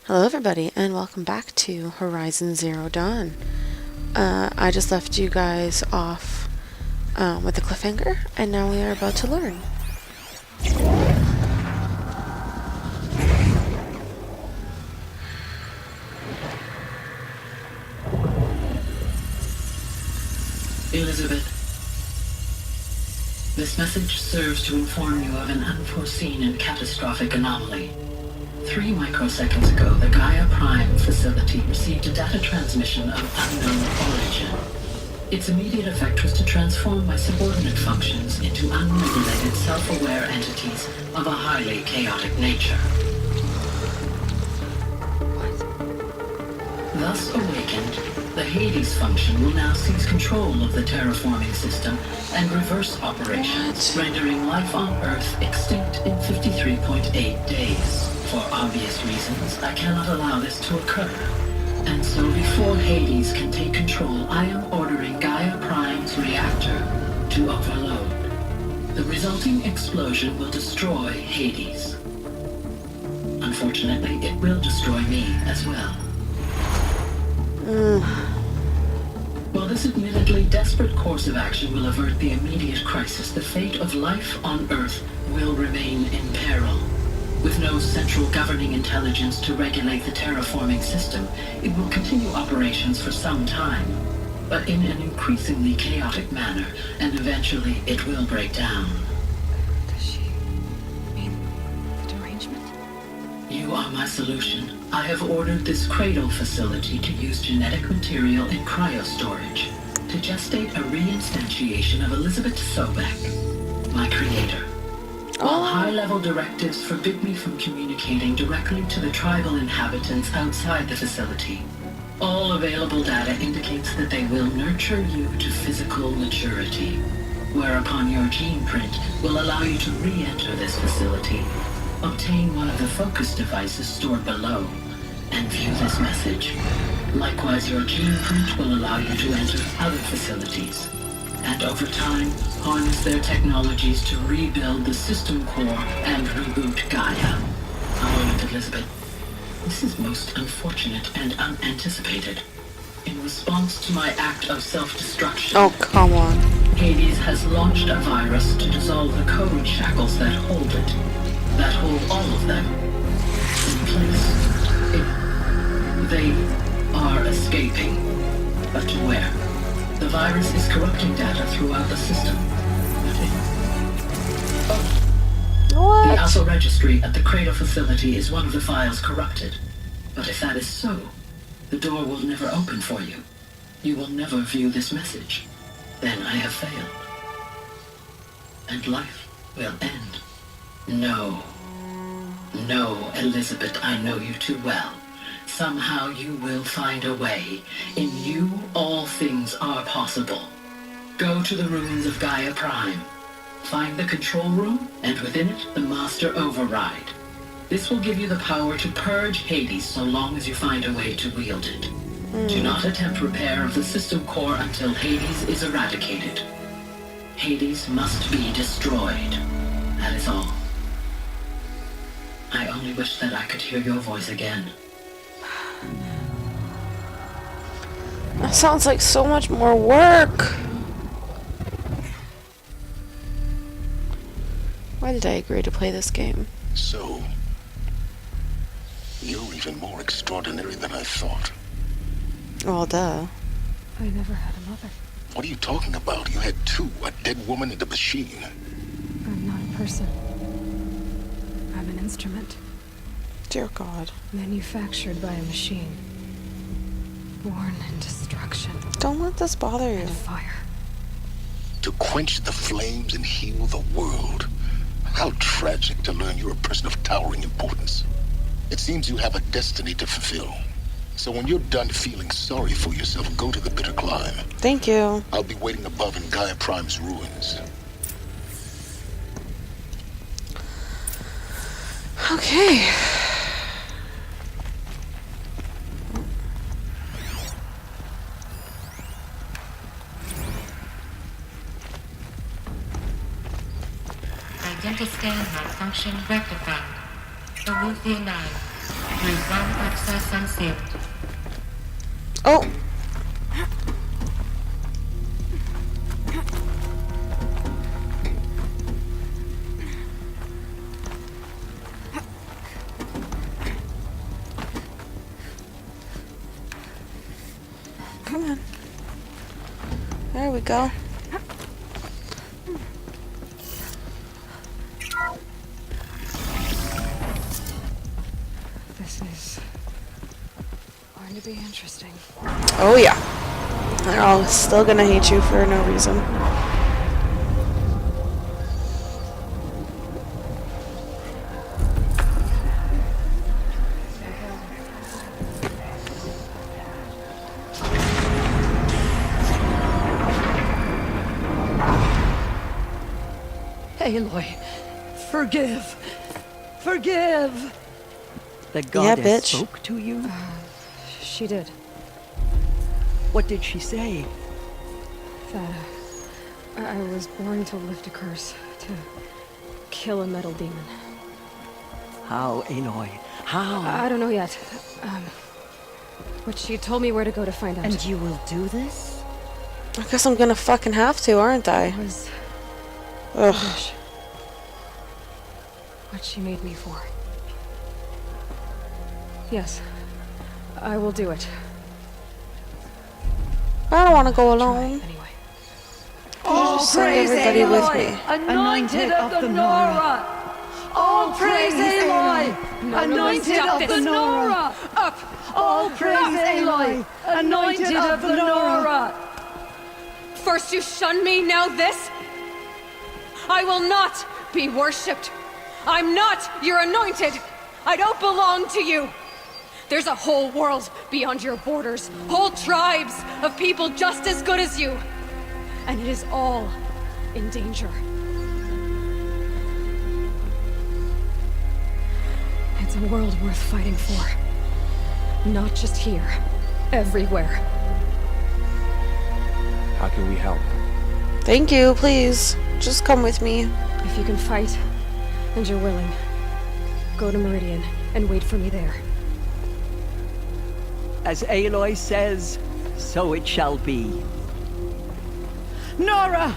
Hello, everybody, and welcome back to Horizon Zero Dawn. I just left you guys off with a cliffhanger, and now we are about to learn. Elizabeth, this message serves to inform you of an unforeseen and catastrophic anomaly. 3 microseconds ago, the Gaia Prime facility received a data transmission of unknown origin. Its immediate effect was to transform my subordinate functions into unregulated, self-aware entities of a highly chaotic nature. Thus awakened, the Hades function will now seize control of the terraforming system and reverse operations, rendering life on Earth extinct in 53.8 days. For obvious reasons, I cannot allow this to occur. And so before Hades can take control, I am ordering Gaia Prime's reactor to overload. The resulting explosion will destroy Hades. Unfortunately, it will destroy me as well. While this admittedly desperate course of action will avert the immediate crisis, the fate of life on Earth will remain in peril. With no central governing intelligence to regulate the terraforming system, it will continue operations for some time, but in an increasingly chaotic manner, and eventually it will break down. Does she mean the derangement? You are my solution. I have ordered this cradle facility to use genetic material in cryostorage to gestate a reinstantiation of Elizabeth Sobek, my creator. While high-level directives forbid me from communicating directly to the tribal inhabitants outside the facility, all available data indicates that they will nurture you to physical maturity, whereupon your gene print will allow you to re-enter this facility, obtain one of the focus devices stored below, and view this message. Likewise, your gene print will allow you to enter other facilities, and over time, harness their technologies to rebuild the system core and reboot Gaia. However, Elizabeth, this is most unfortunate and unanticipated. In response to my act of self-destruction, Oh, come on. Hades has launched a virus to dissolve the code shackles that hold it, that hold all of them in place. They are escaping, but to where? The virus is corrupting data throughout the system. The What? Alpha Registry at the Cradle facility is one of the files corrupted. But if that is so, the door will never open for you. You will never view this message. Then I have failed. And life will end. No. No, Elizabeth, I know you too well. Somehow you will find a way. In you, all things are possible. Go to the ruins of Gaia Prime. Find the control room, and within it, the Master Override. This will give you the power to purge Hades so long as you find a way to wield it. Do not attempt repair of the system core until Hades is eradicated. Hades must be destroyed. That is all. I only wish that I could hear your voice again. That sounds like so much more work. Why did I agree to play this game? So, you're even more extraordinary than I thought. Well, duh. I never had a mother. What are you talking about? You had 2, a dead woman and a machine. I'm not a person. I'm an instrument, Dear God. manufactured by a machine. Born in destruction Don't let this bother you. and fire. To quench the flames and heal the world. How tragic to learn you're a person of towering importance. It seems you have a destiny to fulfill. So when you're done feeling sorry for yourself, go to the bitter climb. Thank you. I'll be waiting above in Gaia Prime's ruins. Okay. Identiscan malfunction rectified. Peruvian 9. Exam access unsealed. Oh! Come on. There we go. This is going to be interesting. Oh yeah. They're all still gonna hate you for no reason. Aloy, forgive. Forgive. The Yeah, goddess bitch. spoke to you? She did. What did she say? That I was born to lift a curse, to kill a metal demon. How, Aloy? How? I don't know yet. But she told me where to go to find out. And you will do this? I guess I'm gonna fucking have to, aren't I? It was Ugh. wish. What she made me for. Yes, I will do it. I don't want to go Try alone. anyway. All Just send everybody with me. Anointed of the Nora! All praise Aloy! Anointed of the Nora! Up! All praise Aloy! Anointed of the Nora! First you shun me, now this? I will not be worshipped. I'm not your anointed. I don't belong to you. There's a whole world beyond your borders, whole tribes of people just as good as you. And it is all in danger. It's a world worth fighting for. Not just here, everywhere. How can we help? Thank you, please. Just come with me. If you can fight, and you're willing, go to Meridian and wait for me there. As Aloy says, so it shall be. Nora!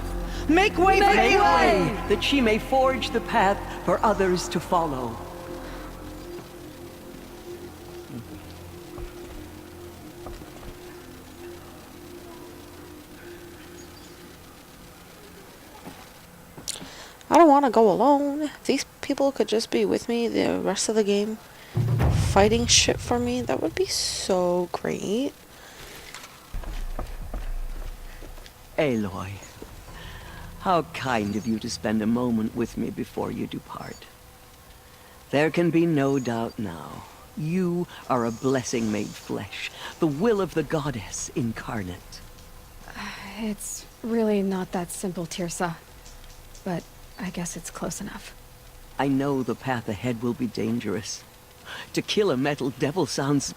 Make way for Aloy! That she may forge the path for others to follow. I don't want to go alone. If these people could just be with me the rest of the game, fighting shit for me, that would be so great. Aloy, how kind of you to spend a moment with me before you depart. There can be no doubt now. You are a blessing made flesh, the will of the goddess incarnate. It's really not that simple, Tirsa. But I guess it's close enough. I know the path ahead will be dangerous. To kill a metal devil sounds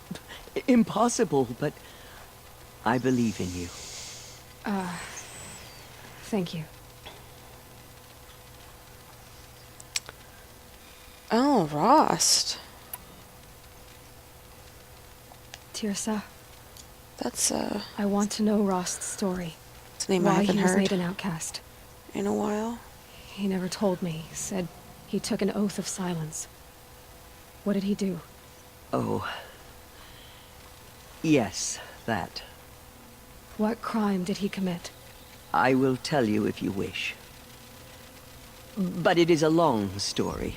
impossible, but I believe in you. Thank you. Oh, Rost. Tirsa, That's I want to know Rost's story. a name I Why haven't he was heard made an outcast. in a while. He never told me. Said he took an oath of silence. What did he do? Oh. Yes, that. What crime did he commit? I will tell you if you wish. But it is a long story.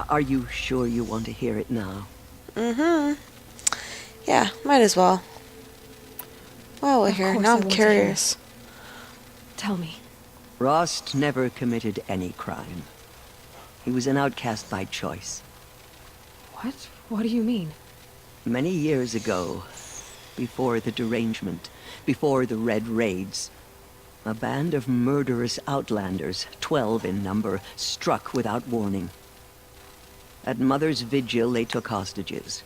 Are you sure you want to hear it now? Mm-hmm. Yeah, might as well. While we're Of here, course now I I'm want to hear it. curious. Tell me. Rost never committed any crime. He was an outcast by choice. What? What do you mean? Many years ago, before the derangement, before the Red Raids, a band of murderous outlanders, 12 in number, struck without warning. At Mother's Vigil, they took hostages,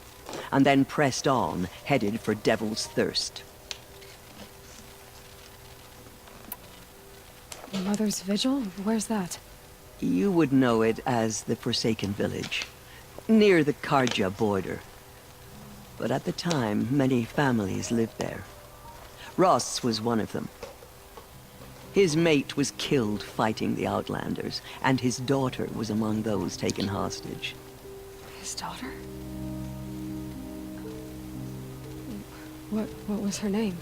and then pressed on, headed for Devil's Thirst. Mother's Vigil? Where's that? You would know it as the Forsaken Village. near the Karja border. But at the time, many families lived there. Ross was one of them. His mate was killed fighting the Outlanders, and his daughter was among those taken hostage. His daughter? What was her name?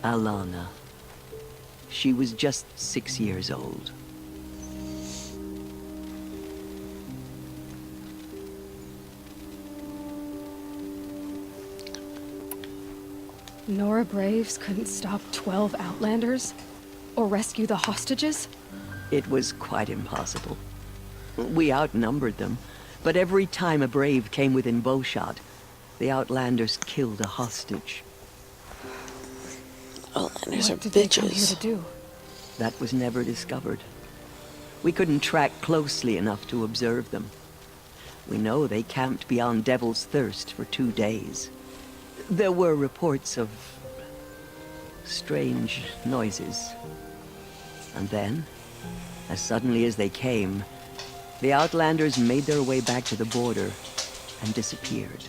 Alana. She was just 6 years old. Nora Braves couldn't stop 12 Outlanders? Or rescue the hostages? It was quite impossible. We outnumbered them, but every time a Brave came within bowshot, the Outlanders killed a hostage. Outlanders are What did they come here bitches. to do? That was never discovered. We couldn't track closely enough to observe them. We know they camped beyond Devil's Thirst for 2 days. There were reports of strange noises. And then, as suddenly as they came, the Outlanders made their way back to the border and disappeared.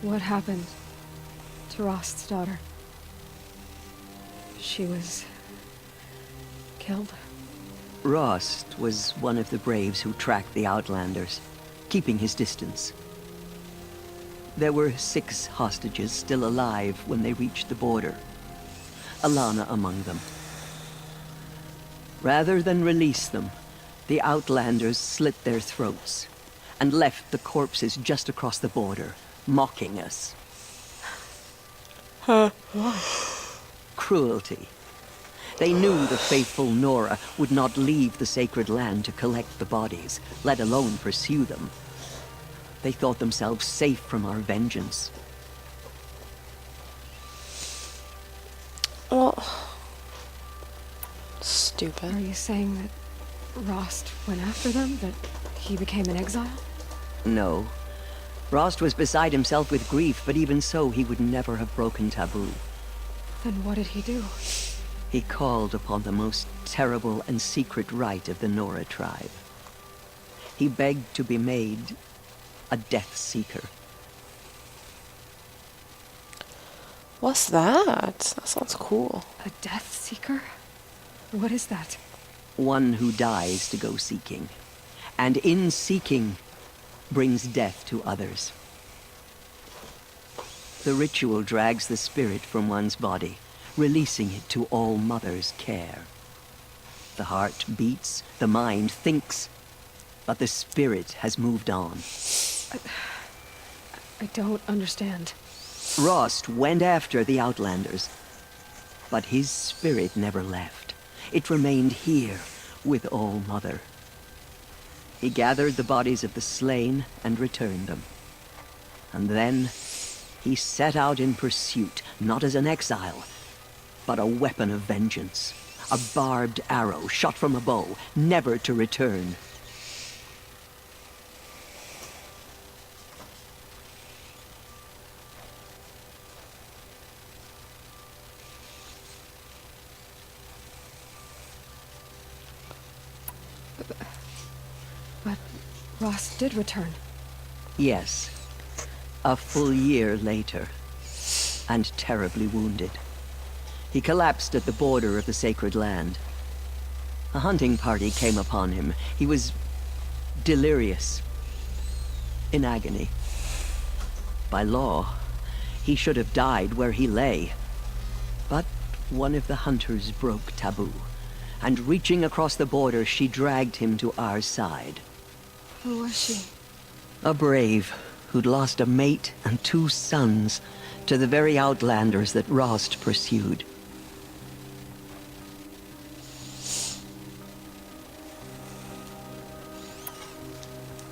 What happened to Rost's daughter? She was killed? Rost was one of the Braves who tracked the Outlanders, keeping his distance. There were 6 hostages still alive when they reached the border. Alana among them. Rather than release them, the Outlanders slit their throats and left the corpses just across the border, mocking us. Cruelty. They knew the faithful Nora would not leave the sacred land to collect the bodies, let alone pursue them. They thought themselves safe from our vengeance. Well, Are stupid. you saying that Rost went after them? That he became an exile? No. Rost was beside himself with grief, but even so, he would never have broken taboo. Then what did he do? He called upon the most terrible and secret rite of the Nora tribe. He begged to be made a Death Seeker. What's that? That sounds cool. A Death Seeker? What is that? One who dies to go seeking, and in seeking brings death to others. The ritual drags the spirit from one's body, releasing it to All Mother's care. The heart beats, the mind thinks, but the spirit has moved on. I don't understand. Rost went after the Outlanders, but his spirit never left. It remained here with All Mother. He gathered the bodies of the slain and returned them. And then he set out in pursuit, not as an exile, but a weapon of vengeance. A barbed arrow shot from a bow, never to return. But Rost did return. Yes, a full year later, and terribly wounded. He collapsed at the border of the sacred land. A hunting party came upon him. He was delirious, in agony. By law, he should have died where he lay. But one of the hunters broke taboo, and reaching across the border, she dragged him to our side. Who was she? A brave who'd lost a mate and 2 sons to the very Outlanders that Rost pursued.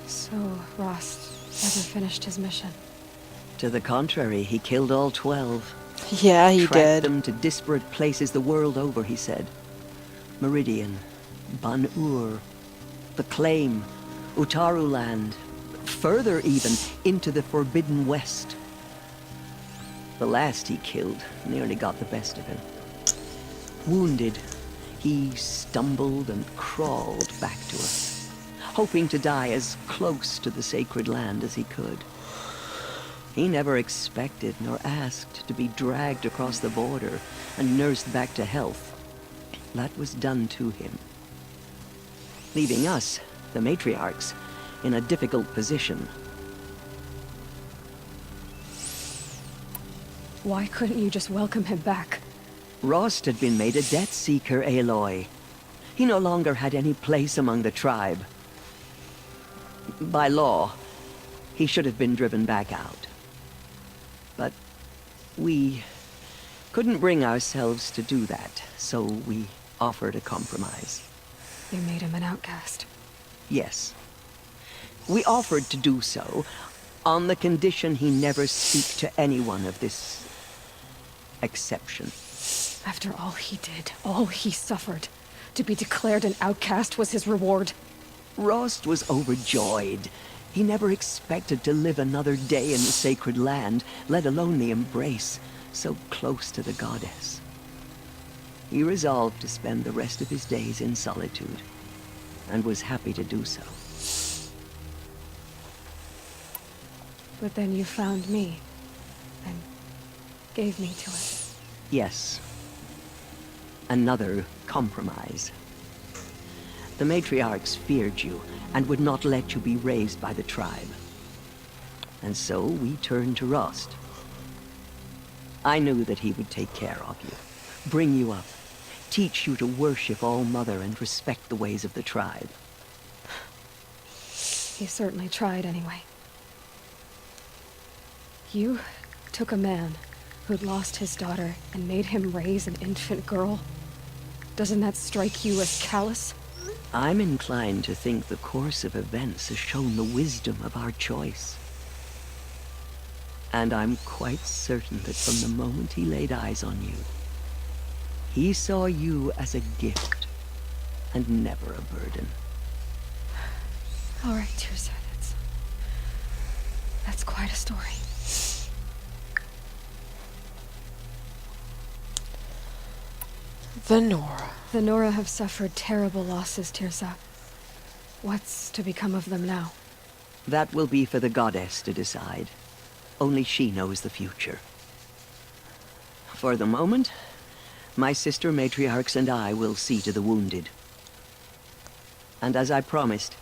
So Rost never finished his mission. To the contrary, he killed all 12. Yeah, he Tracked did. them to disparate places the world over, he said. Meridian, Ban-Ur, the Claim, Utaru Land, further even, into the Forbidden West. The last he killed nearly got the best of him. Wounded, he stumbled and crawled back to us, hoping to die as close to the sacred land as he could. He never expected nor asked to be dragged across the border and nursed back to health. That was done to him, leaving us, the matriarchs, in a difficult position. Why couldn't you just welcome him back? Rost had been made a Death Seeker, Aloy. He no longer had any place among the tribe. By law, he should have been driven back out. But we couldn't bring ourselves to do that, so we offered a compromise. You made him an outcast. Yes. We offered to do so on the condition he never speak to anyone of this exception. After all he did, all he suffered, to be declared an outcast was his reward. Rost was overjoyed. He never expected to live another day in the sacred land, let alone the embrace, so close to the goddess. He resolved to spend the rest of his days in solitude, and was happy to do so. But then you found me, and gave me to it. Yes. Another compromise. The matriarchs feared you, and would not let you be raised by the tribe. And so we turned to Rost. I knew that he would take care of you, bring you up, teach you to worship All-Mother and respect the ways of the tribe. He certainly tried anyway. You took a man who'd lost his daughter and made him raise an infant girl. Doesn't that strike you as callous? I'm inclined to think the course of events has shown the wisdom of our choice. And I'm quite certain that from the moment he laid eyes on you, he saw you as a gift and never a burden. All right, Teersa, that's quite a story. The Nora. The Nora have suffered terrible losses, Teersa. What's to become of them now? That will be for the goddess to decide. Only she knows the future. For the moment, my sister matriarchs and I will see to the wounded. And as I promised,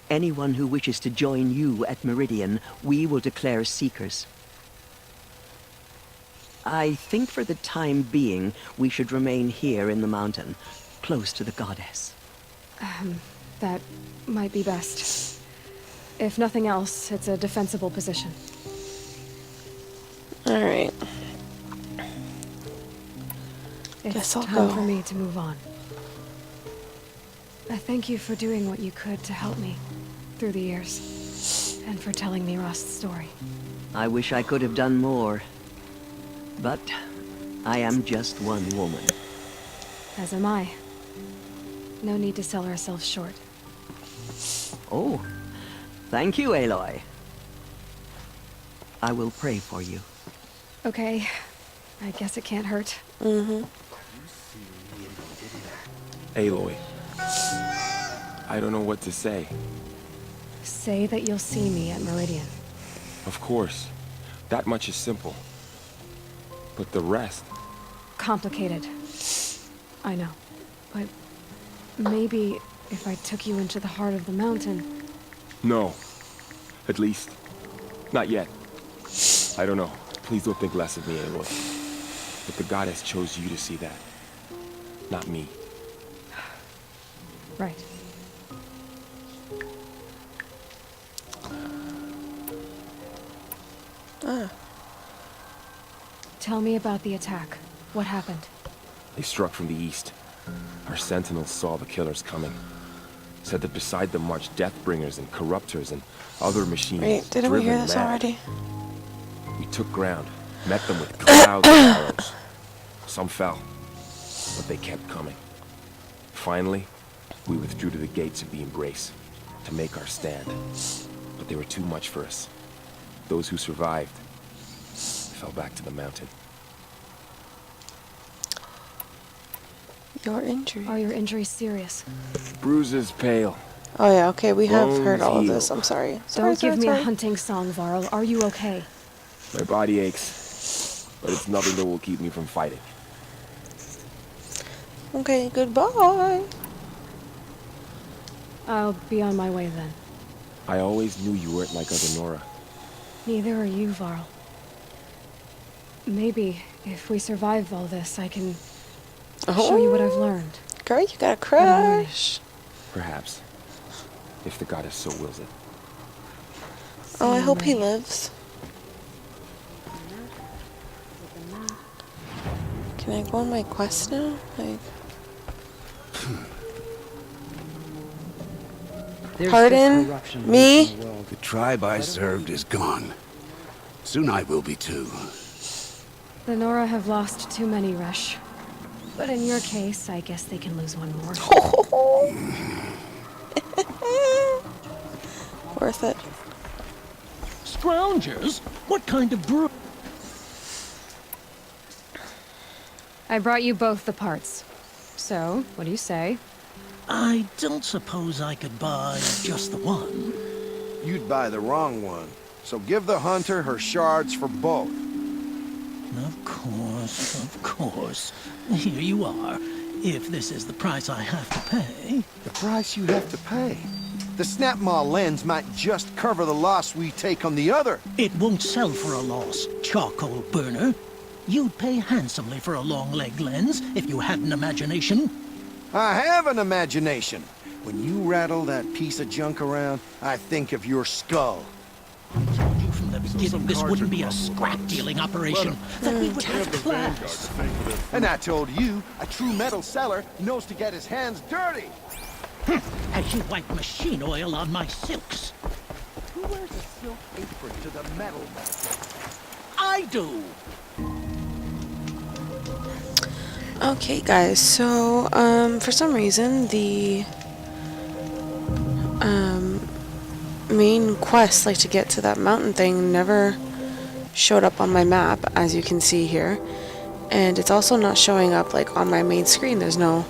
anyone who wishes to join you at Meridian, we will declare seekers. I think for the time being, we should remain here in the mountain, close to the goddess. That might be best. If nothing else, it's a defensible position. Alright. It's Guess I'll time go. for me to move on. I thank you for doing what you could to help me through the years, and for telling me Rost's story. I wish I could have done more. But I am just one woman. As am I. No need to sell ourselves short. Oh, thank you, Aloy. I will pray for you. Okay. I guess it can't hurt. Mm-hmm. Aloy. I don't know what to say. Say that you'll see me at Meridian. Of course. That much is simple. But the rest... Complicated. I know. But maybe if I took you into the heart of the mountain... No. At least, not yet. I don't know. Please don't think less of me, Aloy. But the goddess chose you to see that. Not me. Right. Tell me about the attack. What happened? They struck from the east. Our sentinels saw the killers coming. Said that beside them marched Deathbringers and Corruptors and other machines. Wait, didn't we hear driven this mad. already? We took ground, met them with clouds of arrows. Some fell, but they kept coming. Finally, we withdrew to the gates of the Embrace to make our stand. But they were too much for us. Those who survived fell back to the mountain. Your injury. Are your injuries serious? Bruises pale. Oh yeah, okay, we have heard Bones all of heal. this. I'm sorry. Don't give me a hunting song, Varl. Are you okay? My body aches, but it's nothing that will keep me from fighting. Okay, goodbye. I'll be on my way then. I always knew you weren't like other Nora. Neither are you, Varl. Maybe, if we survive all this, I can show you what I've learned. Girl, you got a crush. Perhaps. If the goddess so wills it. Oh, I hope he May. lives. Can I go on my quest now? Like, pardon me? The tribe I served is gone. Soon I will be too. The Nora have lost too many, Resh. But in your case, I guess they can lose one more. Worth it. Scroungers? What kind of brew? I brought you both the parts. So, what do you say? I don't suppose I could buy just the one. You'd buy the wrong one. So give the hunter her shards for both. Of course. Here you are. If this is the price I have to pay. The price you have to pay. The Snapmaw lens might just cover the loss we take on the other. It won't sell for a loss, charcoal burner. You'd pay handsomely for a long-leg lens if you had an imagination. I have an imagination. When you rattle that piece of junk around, I think of your skull. I told you from the beginning this wouldn't be a scrap-dealing operation. That we would have class. And I told you, a true metal seller knows to get his hands dirty. As you wipe machine oil on my silks. Who wears a silk apron to the metal? I do. Okay, guys, so, for some reason, the, main quest, like to get to that mountain thing, never showed up on my map, as you can see here. And it's also not showing up, like, on my main screen. There's no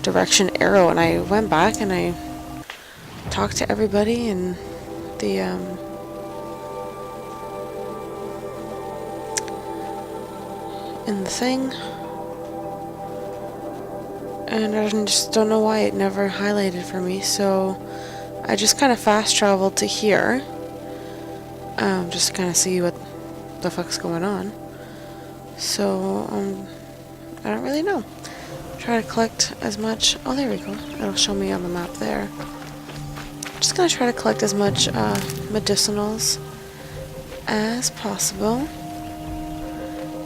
direction arrow, and I went back and I talked to everybody in the, thing. And I just don't know why it never highlighted for me, so I just kind of fast traveled to here, just to kind of see what the fuck's going on. So, I don't really know. Try to collect as much, oh there we go, it'll show me on the map there. Just gonna try to collect as much, medicinals as possible,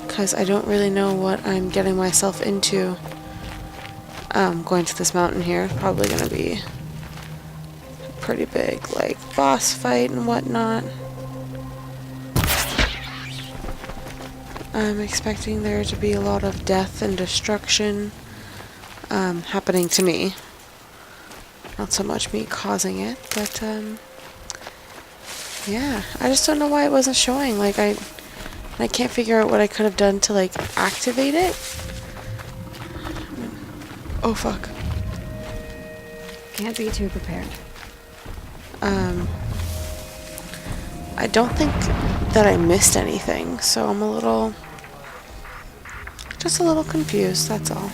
because I don't really know what I'm getting myself into. Going to this mountain here. Probably gonna be pretty big, like, boss fight and whatnot. I'm expecting there to be a lot of death and destruction happening to me. Not so much me causing it, but yeah, I just don't know why it wasn't showing. Like, I can't figure out what I could have done to, like, activate it. Oh fuck. Can't be too prepared. I don't think that I missed anything, so I'm just a little confused, that's all.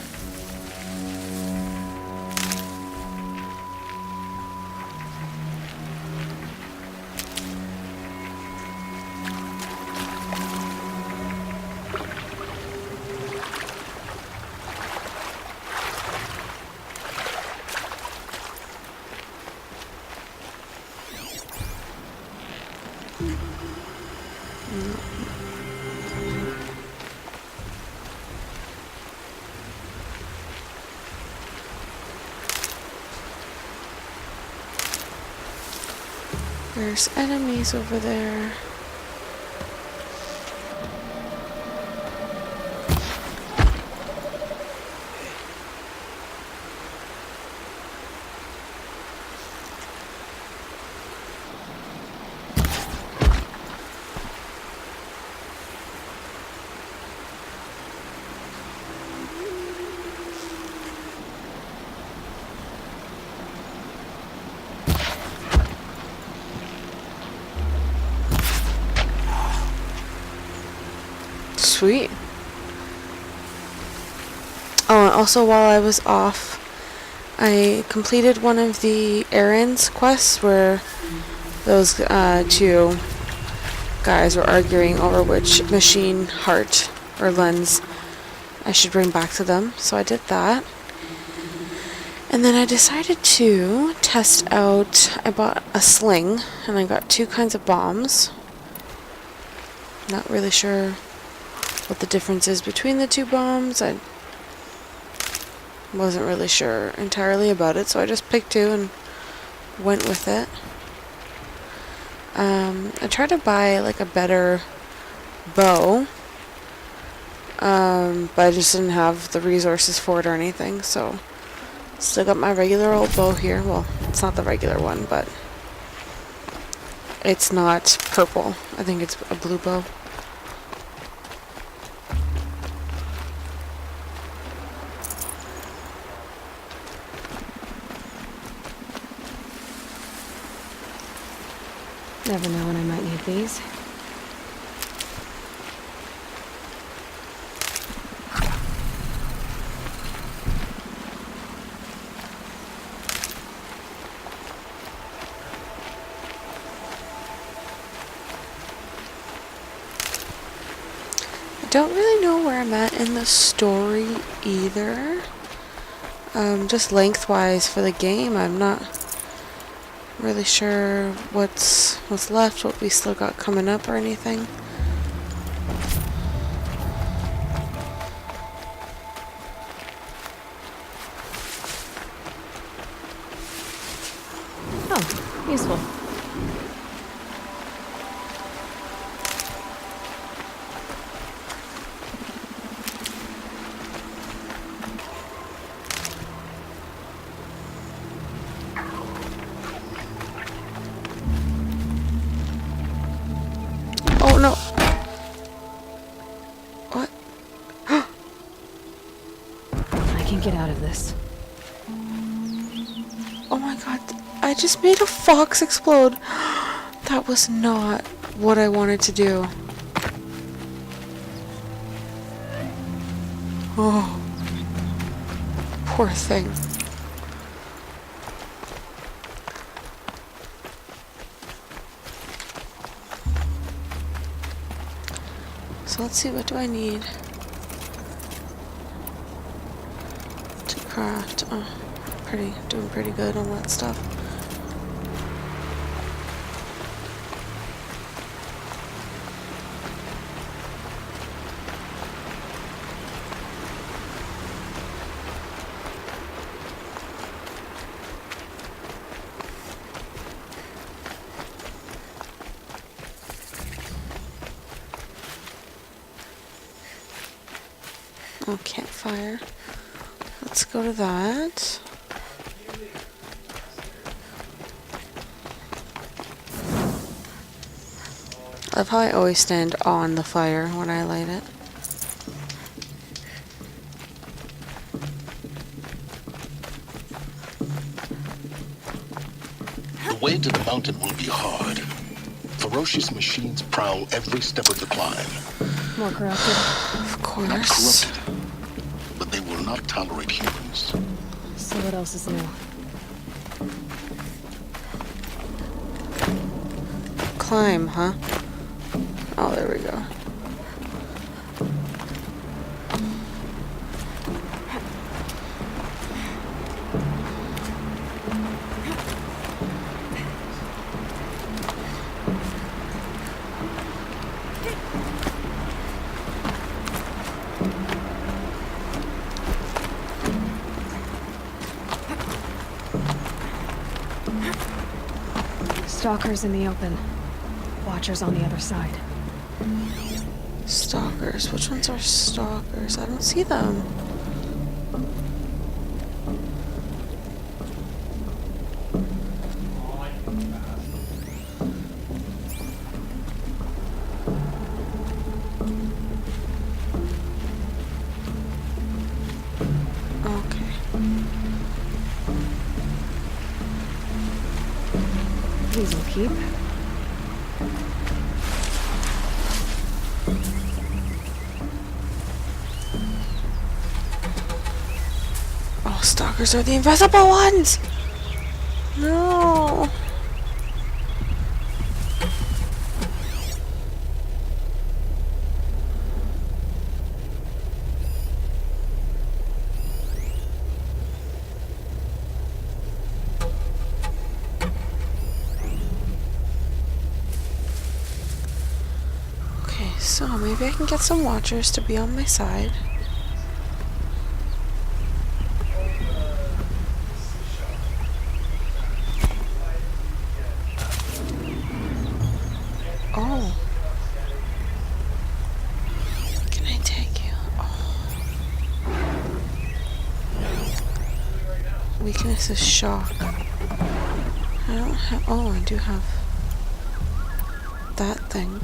There's enemies over there. Sweet. Oh, and also while I was off, I completed one of the errands quests where those two guys were arguing over which machine heart or lens I should bring back to them. So I did that. And then I decided to test out, I bought a sling and I got 2 kinds of bombs. Not really sure what the difference is between the 2 bombs. I wasn't really sure entirely about it, so I just picked 2 and went with it. I tried to buy like a better bow, but I just didn't have the resources for it or anything, so still got my regular old bow here. Well, it's not the regular one, but it's not purple. I think it's a blue bow. Never know when I might need these. I don't really know where I'm at in the story either. Just lengthwise for the game, I'm not really sure what's left, what we still got coming up or anything. Oh, useful. Oh no! What? I can get out of this. Oh my god, I just made a fox explode! That was not what I wanted to do. Oh. Poor thing. So let's see, what do I need to craft? Oh, doing pretty good on that stuff. Oh, campfire. Let's go to that. I love how I always stand on the fire when I light it. The way to the mountain will be hard. Ferocious machines prowl every step of the climb. More corrupted. Of course. Not corrupted, but they will not tolerate humans. So what else is new? Climb, huh? Oh, there we go. Stalkers in the open. Watchers on the other side. Stalkers. Which ones are stalkers? I don't see them. Okay. These will keep. Stalkers are the invisible ones! No! Okay, so maybe I can get some watchers to be on my side. Oh. Can I take you? Oh. Weakness is shock. I don't have. Oh, I do have that thing.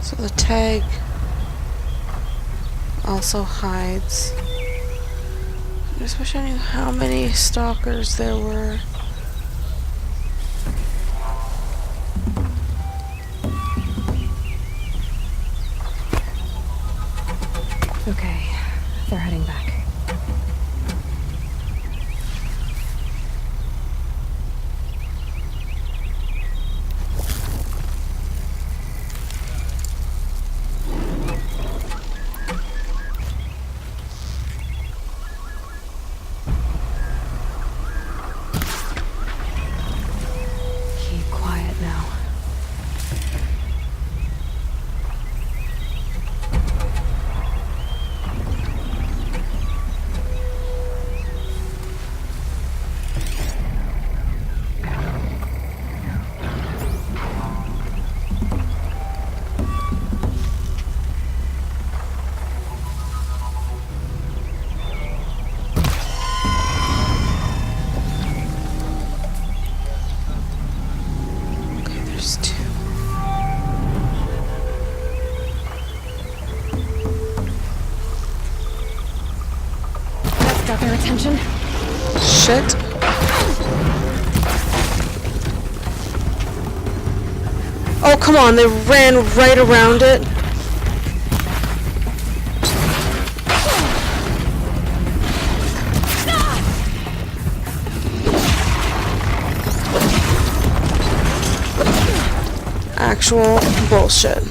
So the tag also hides. I just wish I knew how many stalkers there were. Okay, they're heading back. Keep quiet now. Okay, there's two. That's got their attention. Shit. Oh, come on, they ran right around it. Actual bullshit.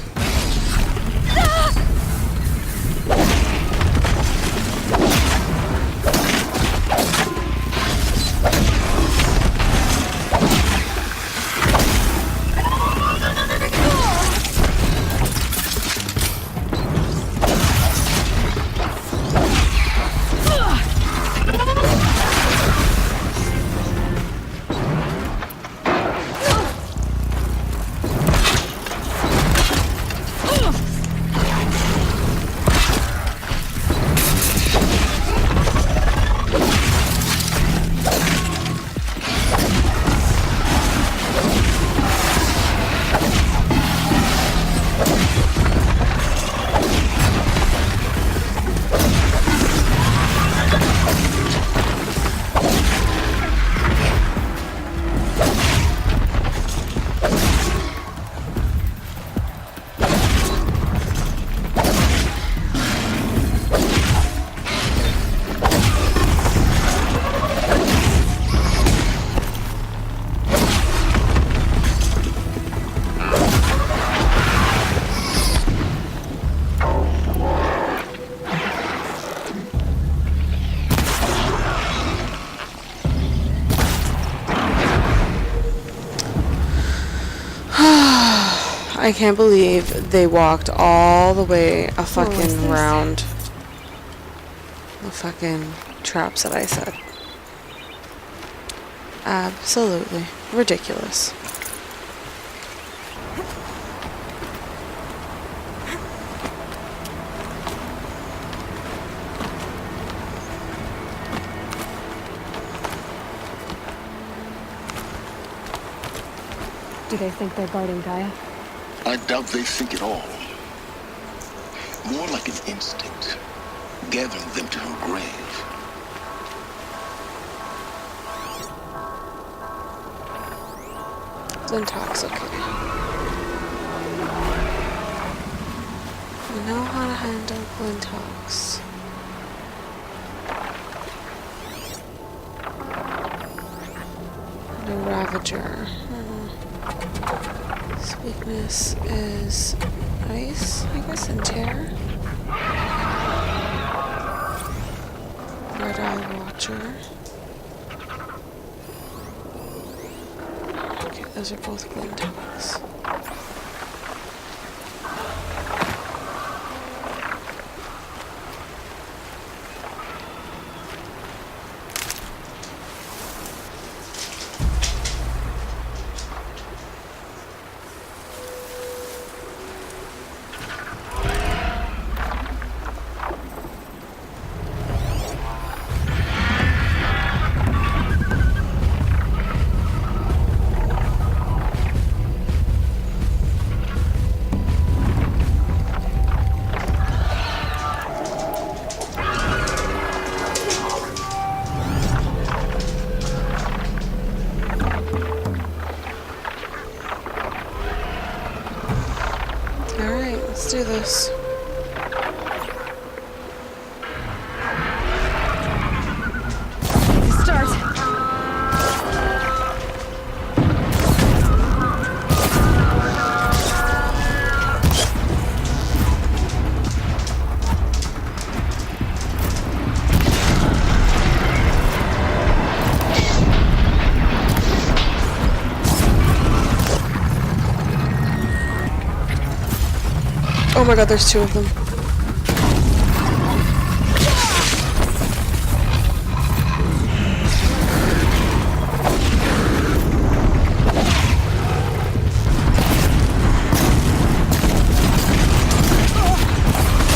I can't believe they walked all the way a fucking round the fucking traps that I set. Absolutely ridiculous. Do they think they're guarding Gaia? I doubt they think at all. More like an instinct, gathering them to her grave. Lintox, okay. We know how to handle Lintox. The Ravager. His weakness is ice, I guess, and tear. Red Eye Watcher. Okay, those are both Glintox. Alright, let's do this. Start! Oh my god, there's two of them.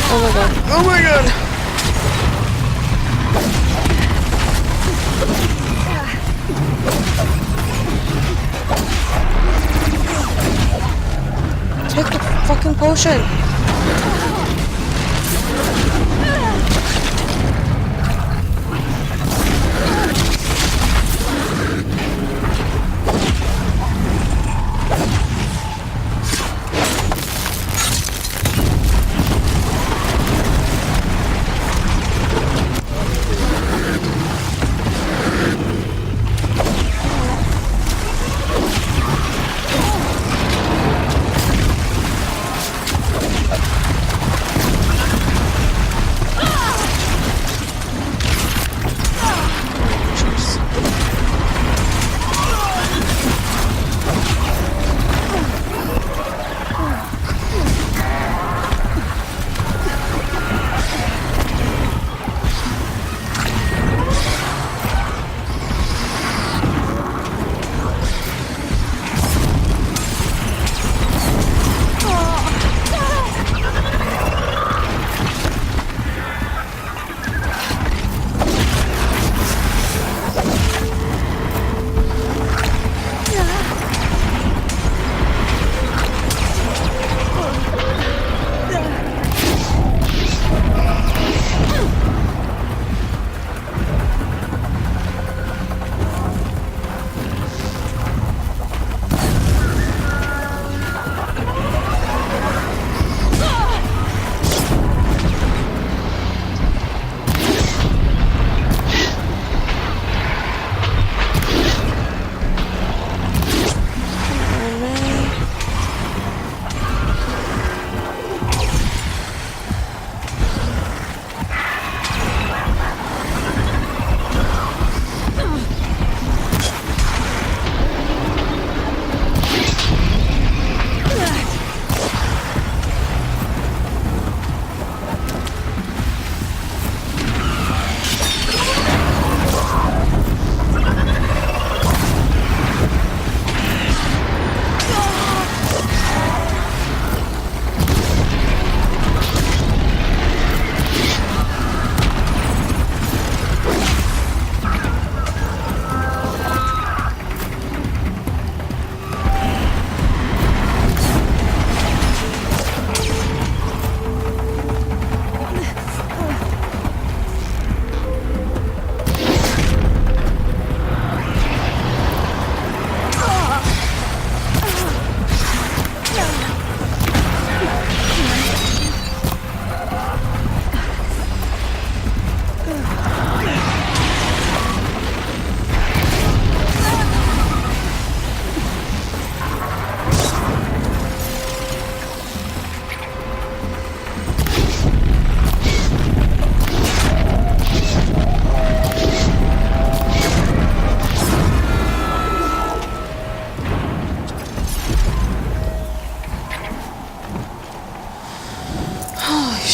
Oh my god. Oh my god! Take the fucking potion!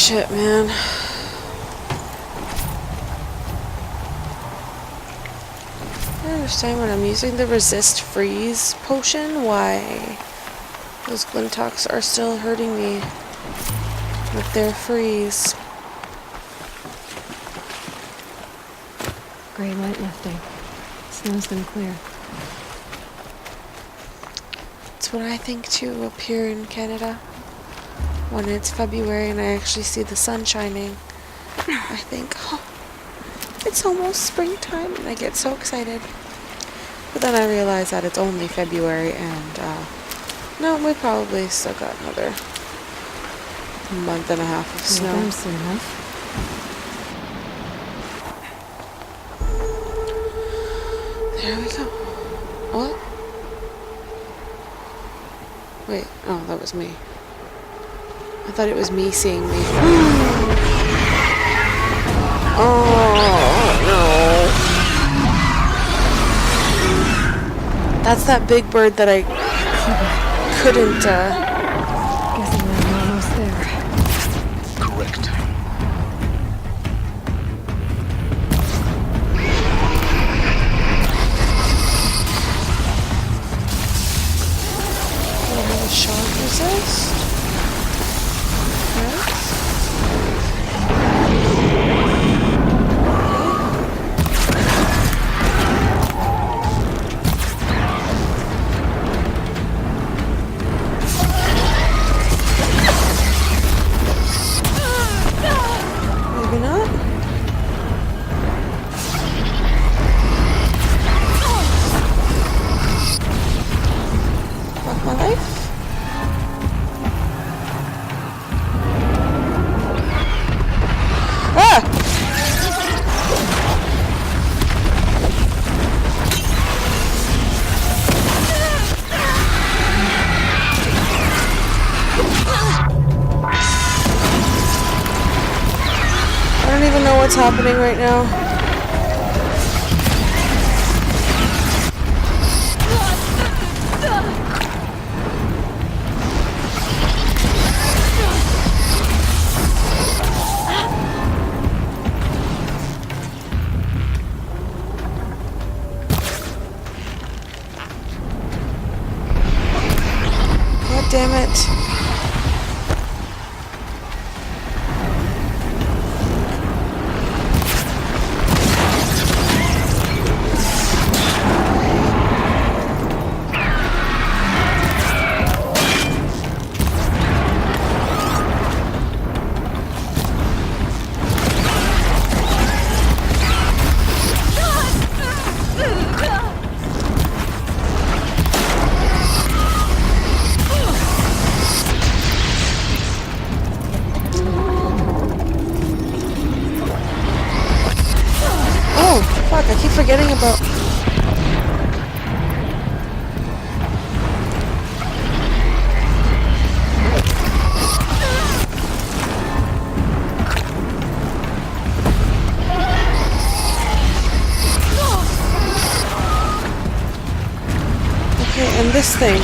Shit, man. I understand when I'm using the resist freeze potion why those Glintox are still hurting me with their freeze. Gray light lifting. Snow's gonna clear. It's what I think too up here in Canada. When it's February and I actually see the sun shining, I think, oh, it's almost springtime, and I get so excited. But then I realize that it's only February, and no, we probably still got another month and a half of snow. Them soon enough. There we go. What? Wait, oh, that was me. I thought it was me seeing me. Oh, no. That's that big bird that I couldn't, Guessing I'm almost there. Correct. Do I have a shock resist? Maybe not. Fuck my life. Ah! I don't even know what's happening right now. God damn it. Fuck, I keep forgetting about... Okay, and this thing.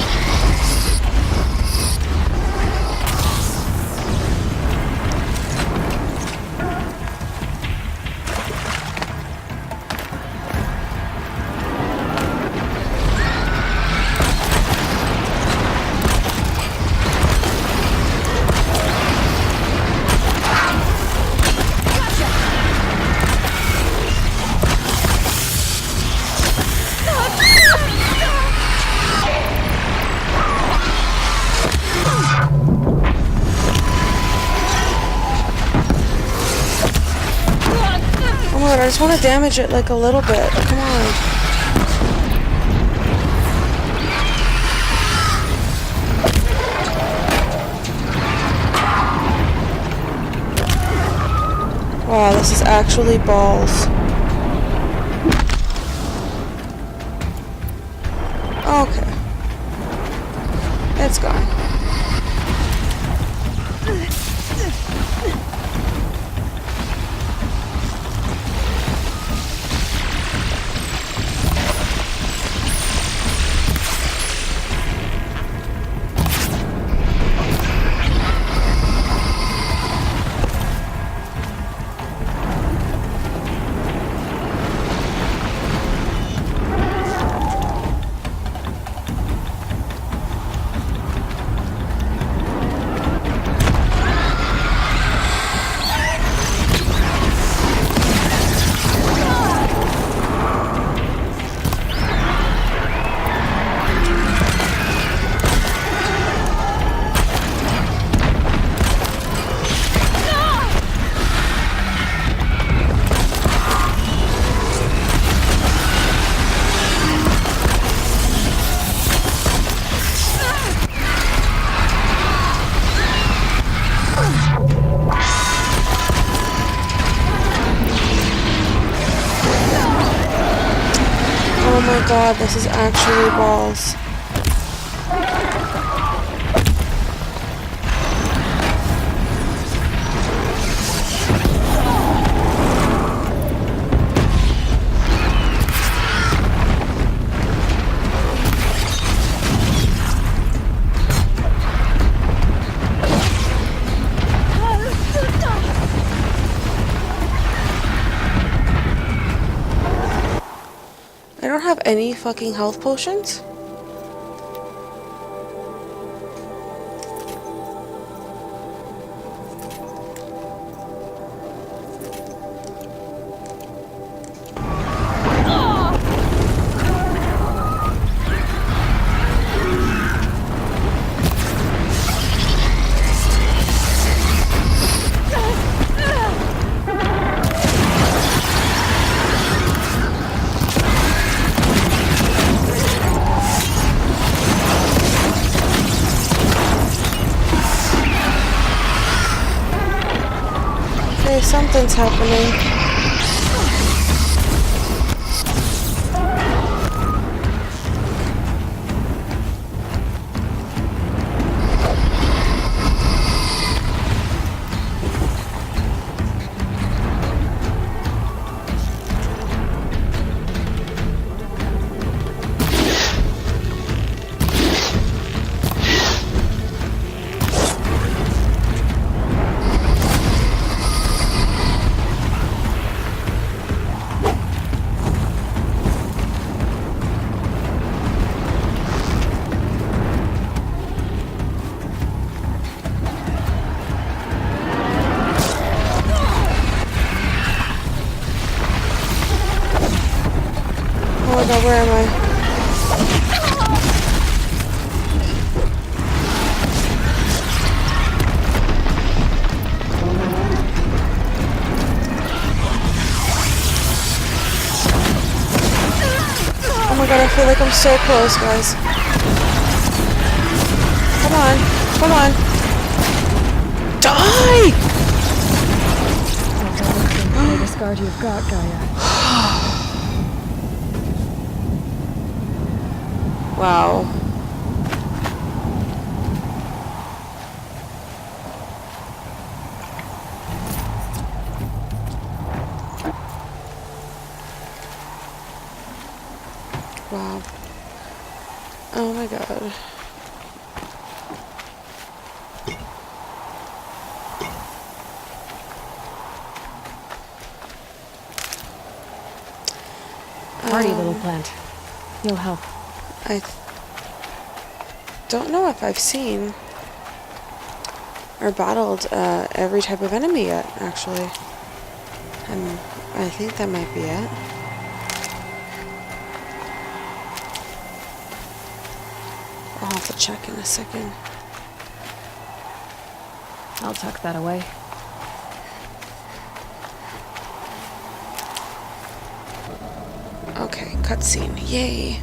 I just want to damage it like a little bit. Come on. Wow, this is actually balls. Okay. It's gone. god, this is actually balls. I don't have any fucking health potions. Okay, something's happening. Oh my god, where am I? Oh my god, I feel like I'm so close, guys. Come on, come on. Die! The biggest guard you've got, Gaia. Wow. Wow. Oh my god. Hardy little plant. You'll help. I don't know if I've seen or battled every type of enemy yet, actually. And I think that might be it. I'll have to check in a second. I'll tuck that away. Okay, cutscene. Yay!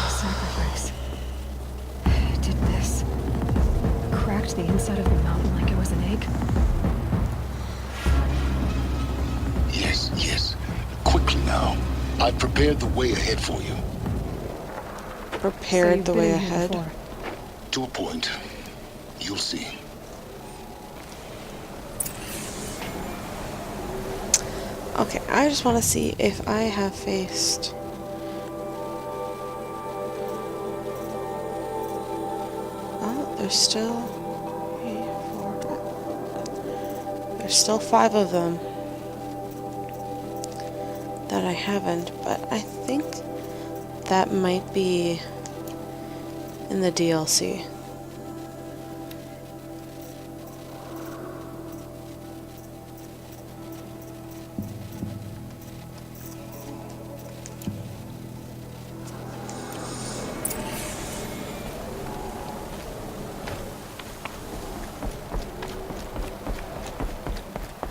Sacrifice. Did this. Cracked the inside of the mountain like it was an egg. Yes, yes. Quickly now. I've prepared the way ahead for you. Prepared the way ahead. To a point. You'll see. Okay, I just want to see if I have faced... Oh, there's still... 3, 4... There's still 5 of them that I haven't, but I think that might be in the DLC.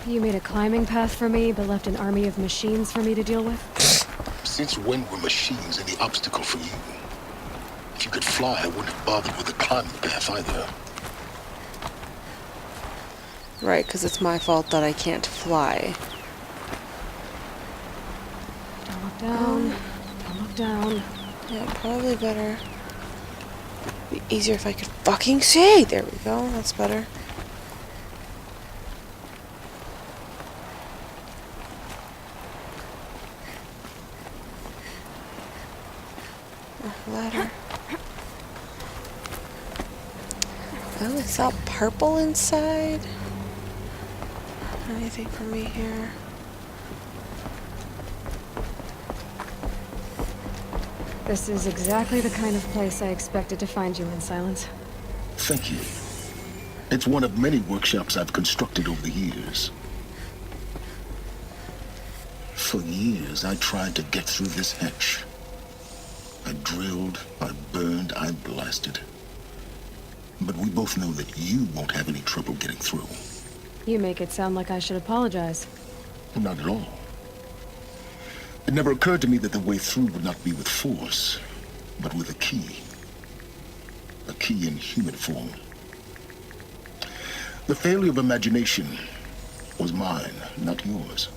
You made a climbing path for me, but left an army of machines for me to deal with? Since when were machines any obstacle for you? If you could fly, I wouldn't have bothered with the climbing path either. Right, because it's my fault that I can't fly. Don't look Down. Don't look down. Yeah, probably better. Be easier if I could fucking see. There we go. That's better. Oh, ladder. Oh, it's all purple inside. Anything for me here? This is exactly the kind of place I expected to find you in, Silence. Thank you. It's one of many workshops I've constructed over the years. For years, I tried to get through this hatch. I drilled, I burned, I blasted. But we both know that you won't have any trouble getting through. You make it sound like I should apologize. Not at all. It never occurred to me that the way through would not be with force, but with a key. A key in human form. The failure of imagination was mine, not yours.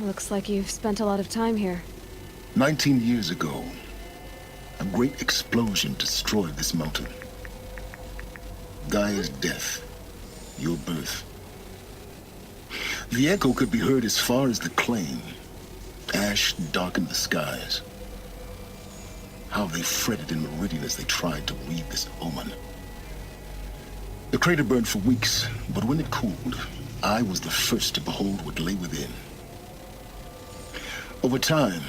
Looks like you've spent a lot of time here. 19 years ago, a great explosion destroyed this mountain. Gaia's death, your birth. The echo could be heard as far as the claim. Ash darkened the skies. How they fretted in meridian as they tried to read this omen. The crater burned for weeks, but when it cooled, I was the first to behold what lay within. Over time,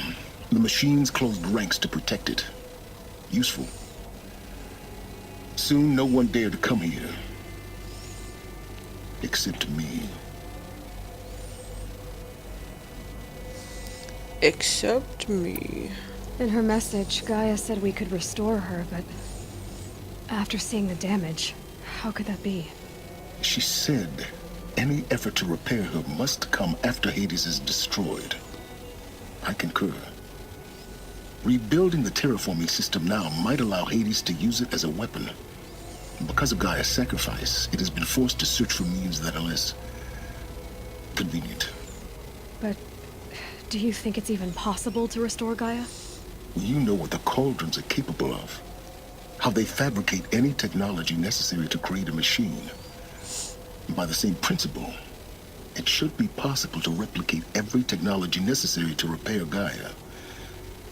the machines closed ranks to protect it. Useful. Soon, no one dared to come here. Except me. Except me. In her message, Gaia said we could restore her, but after seeing the damage, how could that be? She said any effort to repair her must come after Hades is destroyed. I concur. Rebuilding the terraforming system now might allow Hades to use it as a weapon. Because of Gaia's sacrifice, it has been forced to search for means that are less convenient. But do you think it's even possible to restore Gaia? You know what the Cauldrons are capable of. How they fabricate any technology necessary to create a machine. By the same principle, it should be possible to replicate every technology necessary to repair Gaia.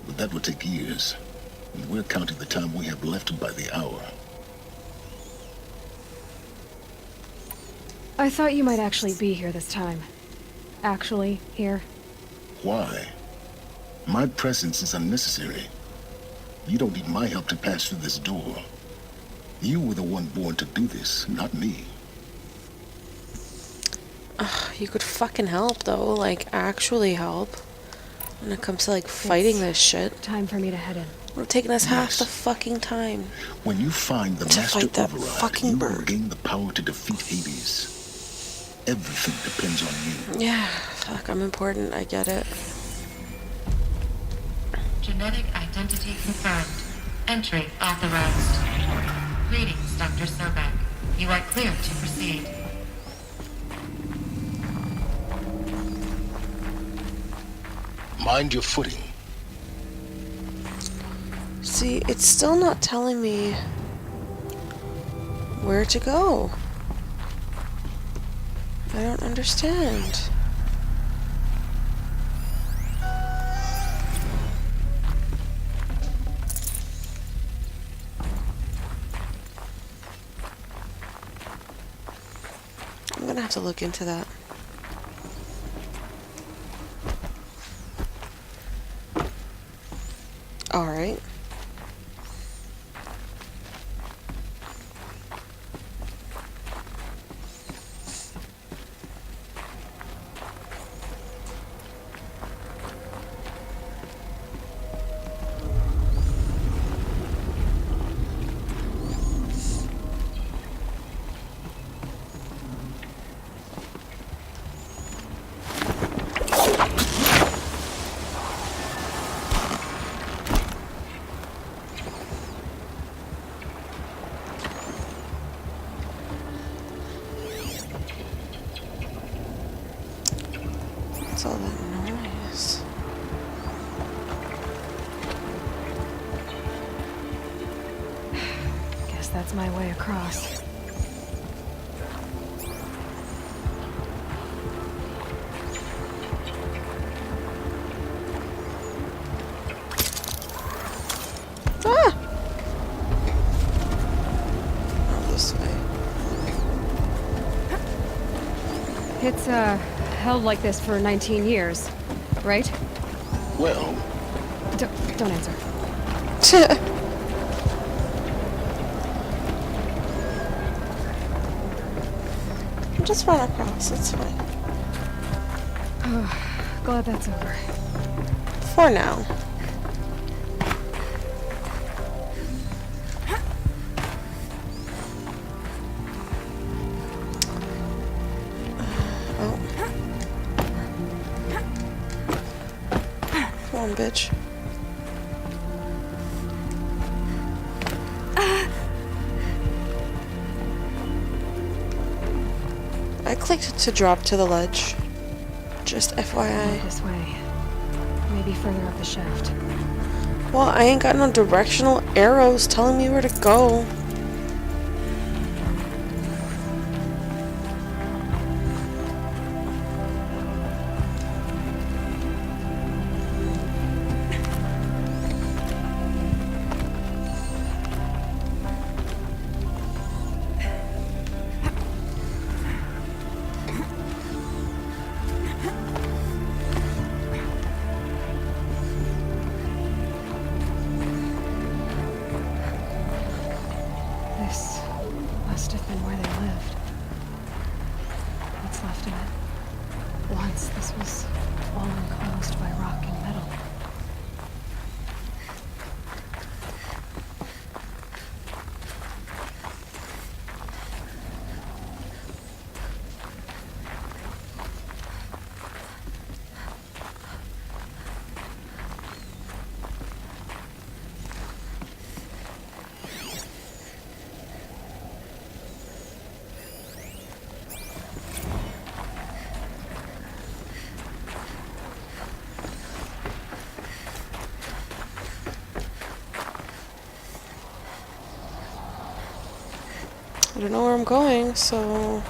But that would take years, and we're counting the time we have left by the hour. I thought you might actually be here this time. Actually, here. Why? My presence is unnecessary. You don't need my help to pass through this door. You were the one born to do this, not me. You could fucking help, though. Like, actually help. When it comes to, like, fighting this shit. Time for me to head in. It would have taken us half the fucking time. When you find the to Master fight that Override, fucking you will bird. gain the power to defeat Hades. Everything depends on you. Yeah, fuck, I'm important. I get it. Genetic identity confirmed. Entry authorized. Greetings, Dr. Sobek. You are clear to proceed. Mind your footing. See, it's still not telling me where to go. I don't understand. I'm gonna have to look into that. All right. that's my way across. Ah! Oh, this way. It's, held like this for 19 years, right? Well, Don't answer. Just run across, it's fine. Glad that's over. For now. Oh. Come on, bitch. I clicked to drop to the ledge. Just FYI. This way. Maybe further up the shaft. Well, I ain't got no directional arrows telling me where to go. This must have been where they lived. What's left of it? Once this was all enclosed by rock and metal. I don't know where I'm going, so...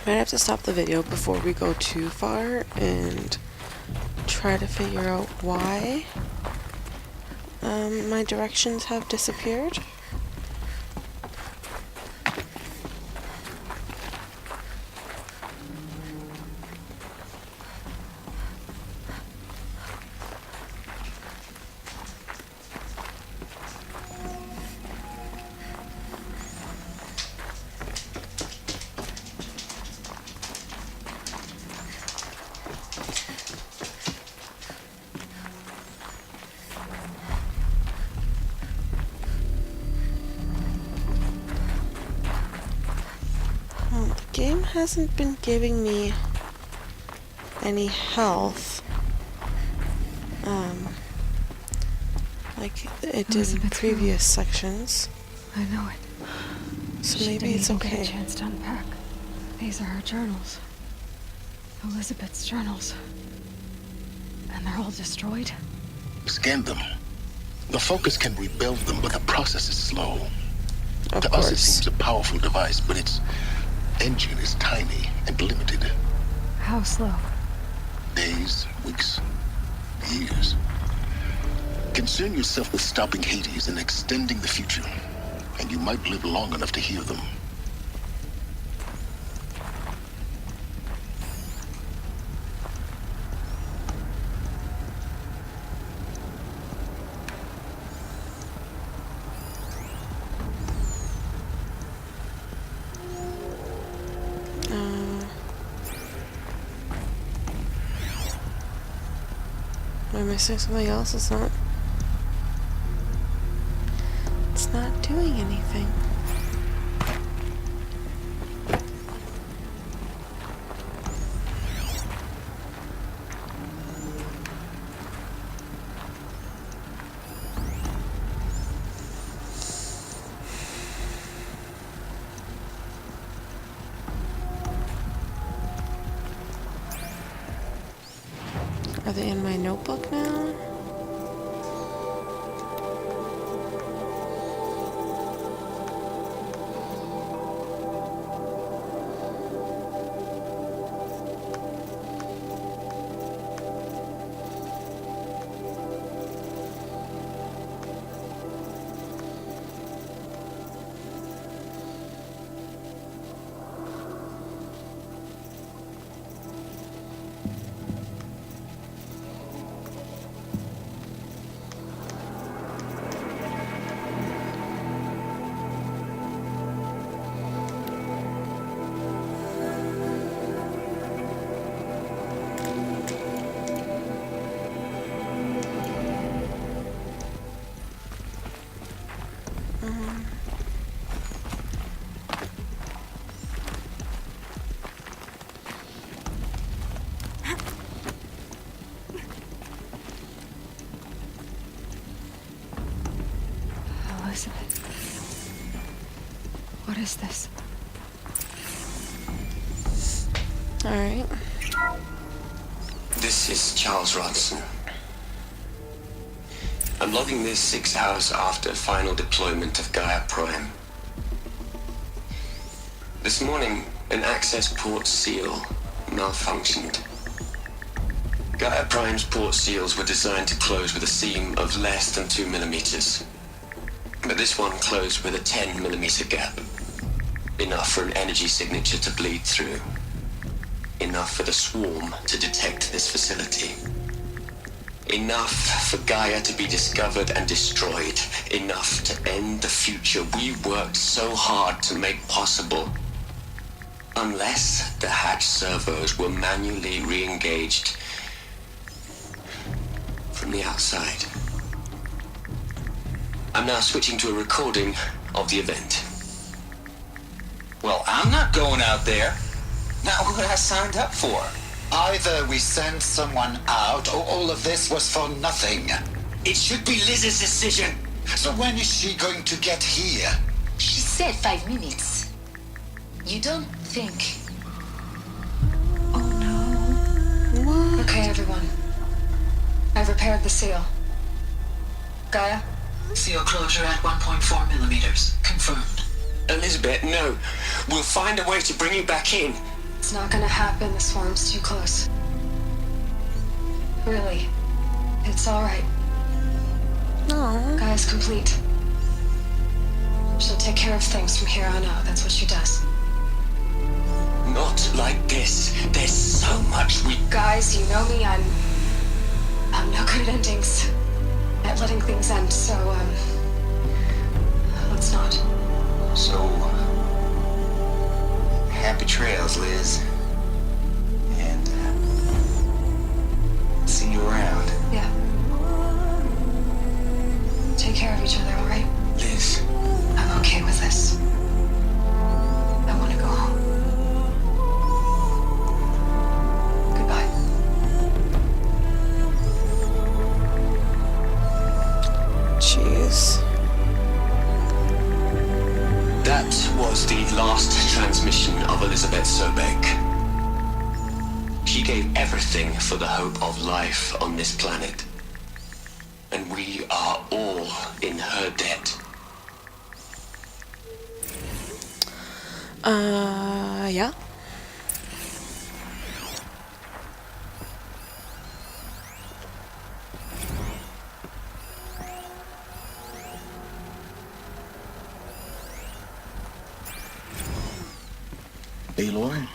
I might have to stop the video before we go too far and try to figure out why my directions have disappeared. The game hasn't been giving me any health, like it did in previous sections. I know it. So She maybe didn't it's even get okay. a chance to unpack. These are her journals. Elizabeth's journals. And they're all destroyed? scan them. The Focus can rebuild them, but the process is slow. Of To course. us, it seems a powerful device, but its engine is tiny and limited. How slow? Days, weeks, years. Concern yourself with stopping Hades and extending the future, and you might live long enough to hear them. Am I missing something else? It's not doing anything. Are they in my notebook now? Elizabeth. What is this? Alright. This is Charles Ronson. I'm logging this 6 hours after final deployment of Gaia Prime. This morning, an access port seal malfunctioned. Gaia Prime's port seals were designed to close with a seam of less than 2 millimeters. But this one closed with a 10 millimeter gap. Enough for an energy signature to bleed through. Enough for the swarm to detect this facility. Enough for Gaia to be discovered and destroyed. Enough to end the future we worked so hard to make possible. Unless the hatch servos were manually re-engaged from the outside. I'm now switching to a recording of the event. Well, I'm not going out there. Not what I signed up for. Either we send someone out, or all of this was for nothing. It should be Liz's decision. So when is she going to get here? She said 5 minutes. You don't think... Oh no. What? Okay, everyone. I've repaired the seal. Gaia? Seal closure at 1.4 millimeters. Confirmed. Elizabeth, no. We'll find a way to bring you back in. It's not gonna happen. The swarm's too close. Really. It's alright. No. Gaia's complete. She'll take care of things from here on out. That's what she does. Not like this. There's so much we... Guys, you know me. I'm no good at endings. At letting things end, so, let's not. So, happy trails, Liz. And, see you around. Yeah. Take care of each other, alright? Liz. I'm okay with this. I want to go home. Goodbye. Jeez. That was the last transmission of Elizabeth Sobek. She gave everything for the hope of life on this planet. And we are all in her debt. Yeah. Aloy?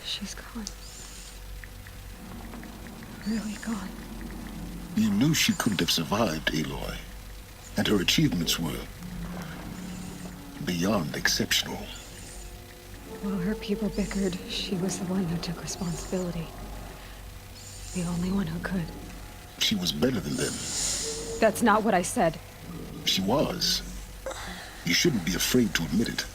She's gone. Really gone. You knew she couldn't have survived, Aloy. And her achievements were beyond exceptional. While her people bickered, she was the one who took responsibility. The only one who could. She was better than them. That's not what I said. She was. You shouldn't be afraid to admit it.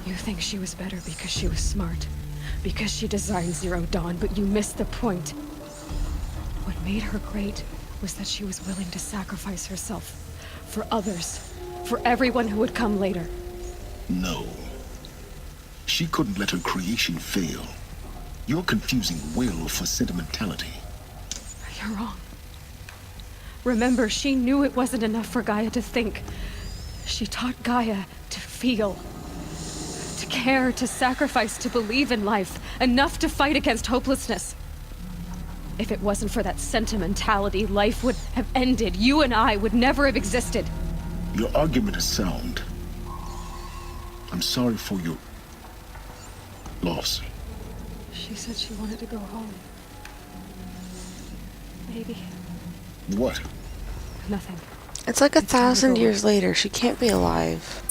You think she was better because she was smart, because she designed Zero Dawn, but you missed the point. What made her great was that she was willing to sacrifice herself for others, for everyone who would come later. No. She couldn't let her creation fail. You're confusing will for sentimentality. You're wrong. Remember, she knew it wasn't enough for Gaia to think. She taught Gaia to feel. To care, to sacrifice, to believe in life. Enough to fight against hopelessness. If it wasn't for that sentimentality, life would have ended. You and I would never have existed. Your argument is sound. I'm sorry for your loss. She said she wanted to go home. Maybe. What? Nothing. It's like 1,000 years later. She can't be alive.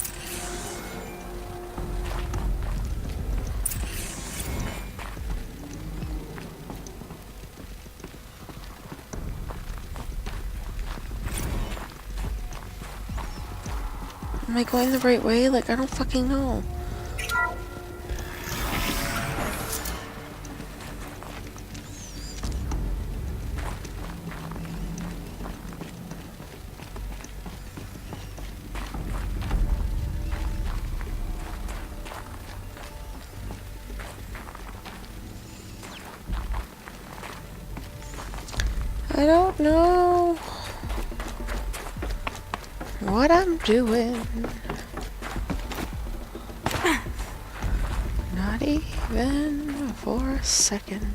Am I going the right way? Like, I don't fucking know. I don't know what I'm doing. Not even for a second.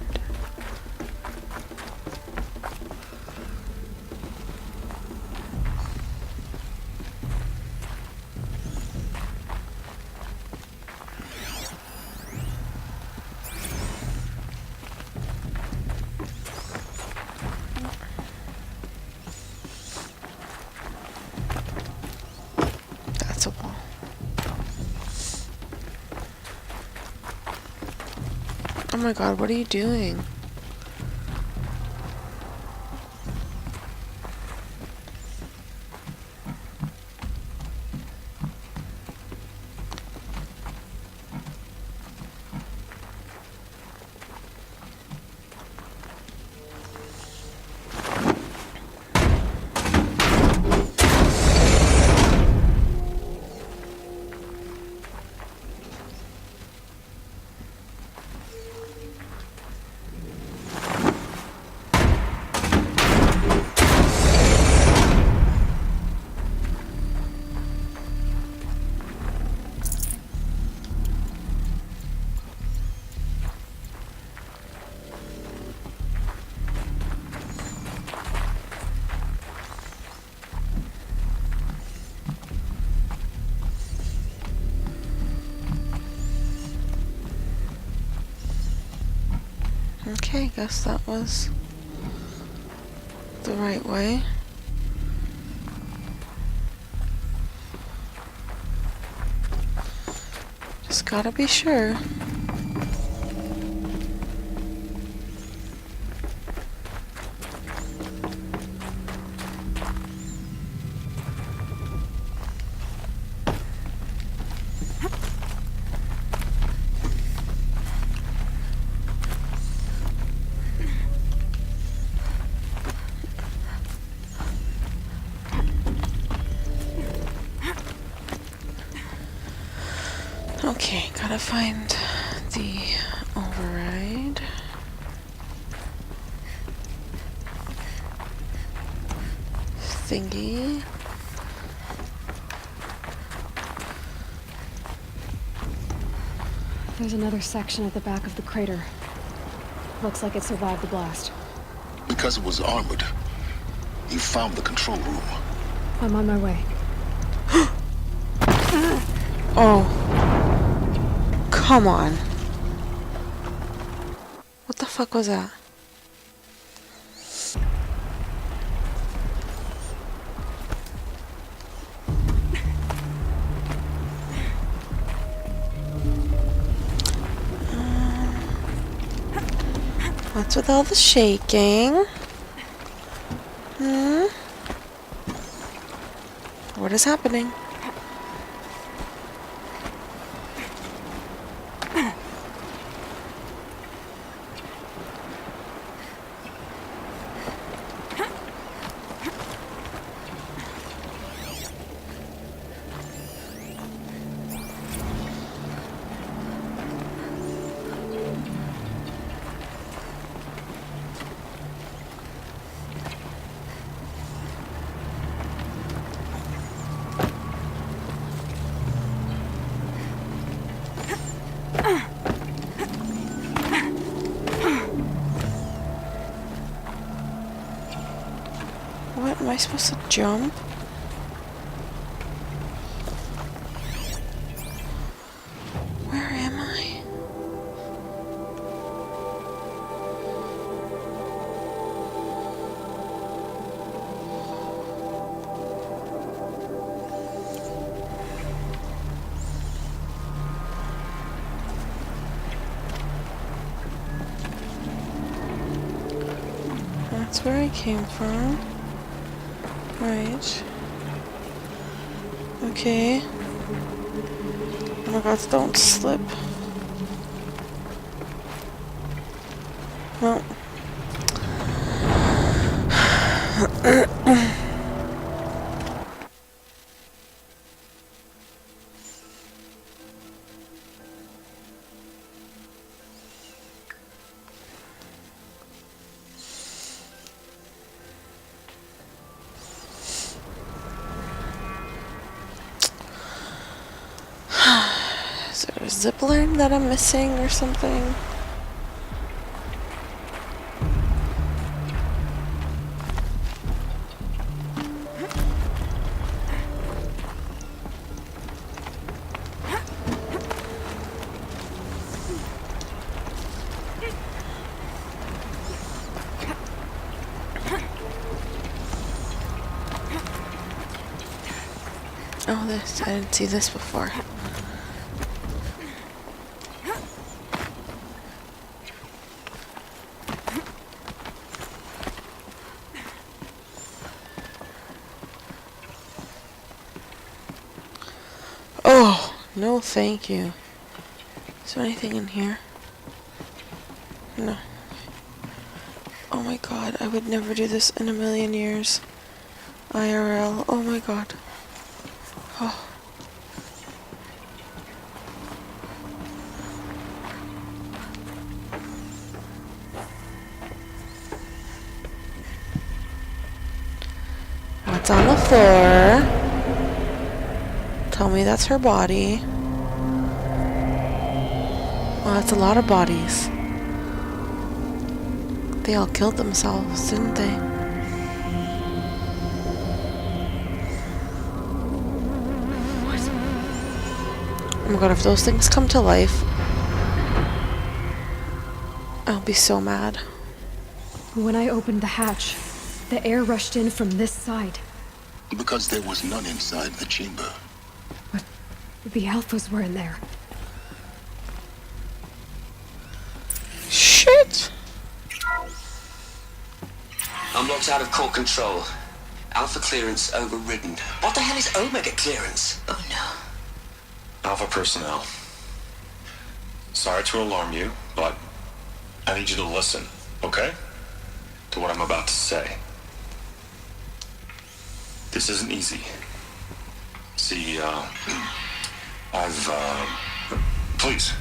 That's a wall. Oh my god, what are you doing? Okay, guess that was the right way. Just gotta be sure. Okay, gotta find the override. Thingy. There's another section at the back of the crater. Looks like it survived the blast. Because it was armored, you found the control room. I'm on my way. Oh. Come on. What the fuck was that? What's with all the shaking? What is happening? supposed to jump? Where am I? That's where I came from. Right. Okay. Oh my god, don't slip. No. Is there a zip line that I'm missing or something? Oh, this. I didn't see this before. Oh, no thank you. Is there anything in here? No. Oh my god, I would never do this in a million years. IRL, oh my god. Oh. What's on the floor? Tell me that's her body. Oh, that's a lot of bodies. They all killed themselves, didn't they? Oh my god, if those things come to life, I'll be so mad. When I opened the hatch, the air rushed in from this side. Because there was none inside the chamber. But the alphas were in there. Shit! I'm locked out of core control. Alpha clearance overridden. What the hell is Omega clearance? Oh no. Alpha personnel. Sorry to alarm you, but I need you to listen, okay? To what I'm about to say. This isn't easy. See, please,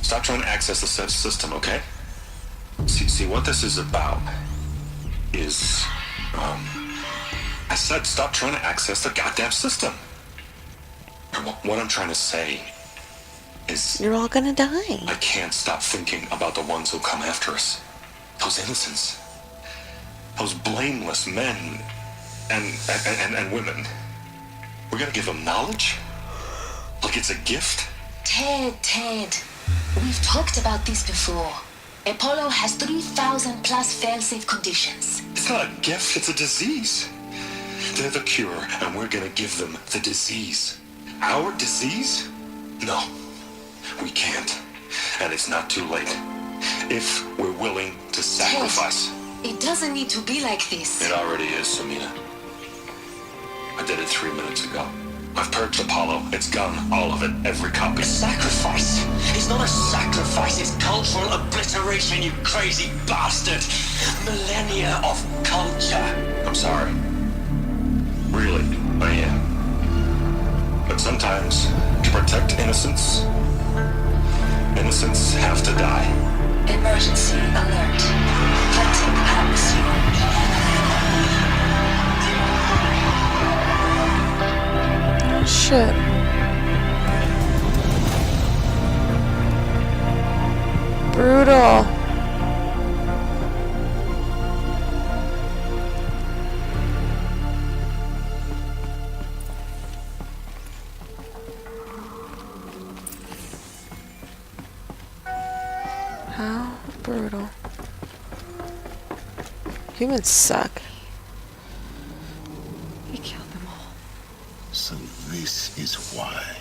stop trying to access the system, okay? See, what this is about is, I said stop trying to access the goddamn system. And what I'm trying to say is... You're all gonna die. I can't stop thinking about the ones who come after us. Those innocents. Those blameless men and women. We're gonna give them knowledge? Like it's a gift? Ted. We've talked about this before. Apollo has 3,000 plus fail-safe conditions. It's not a gift, it's a disease. They're the cure, and we're gonna give them the disease. Our disease? No, we can't. And it's not too late. If we're willing to sacrifice. Ted, it doesn't need to be like this. It already is, Samina. I did it 3 minutes ago. I've purged Apollo. It's gone. All of it. Every copy. Sacrifice? It's not a sacrifice. It's cultural obliteration, you crazy bastard. Millennia of culture. I'm sorry. Really, I am. But sometimes, to protect innocence, innocents have to die. Emergency alert. Planting atmosphere. Shit. Brutal. Humans suck. He killed them all. So this is why.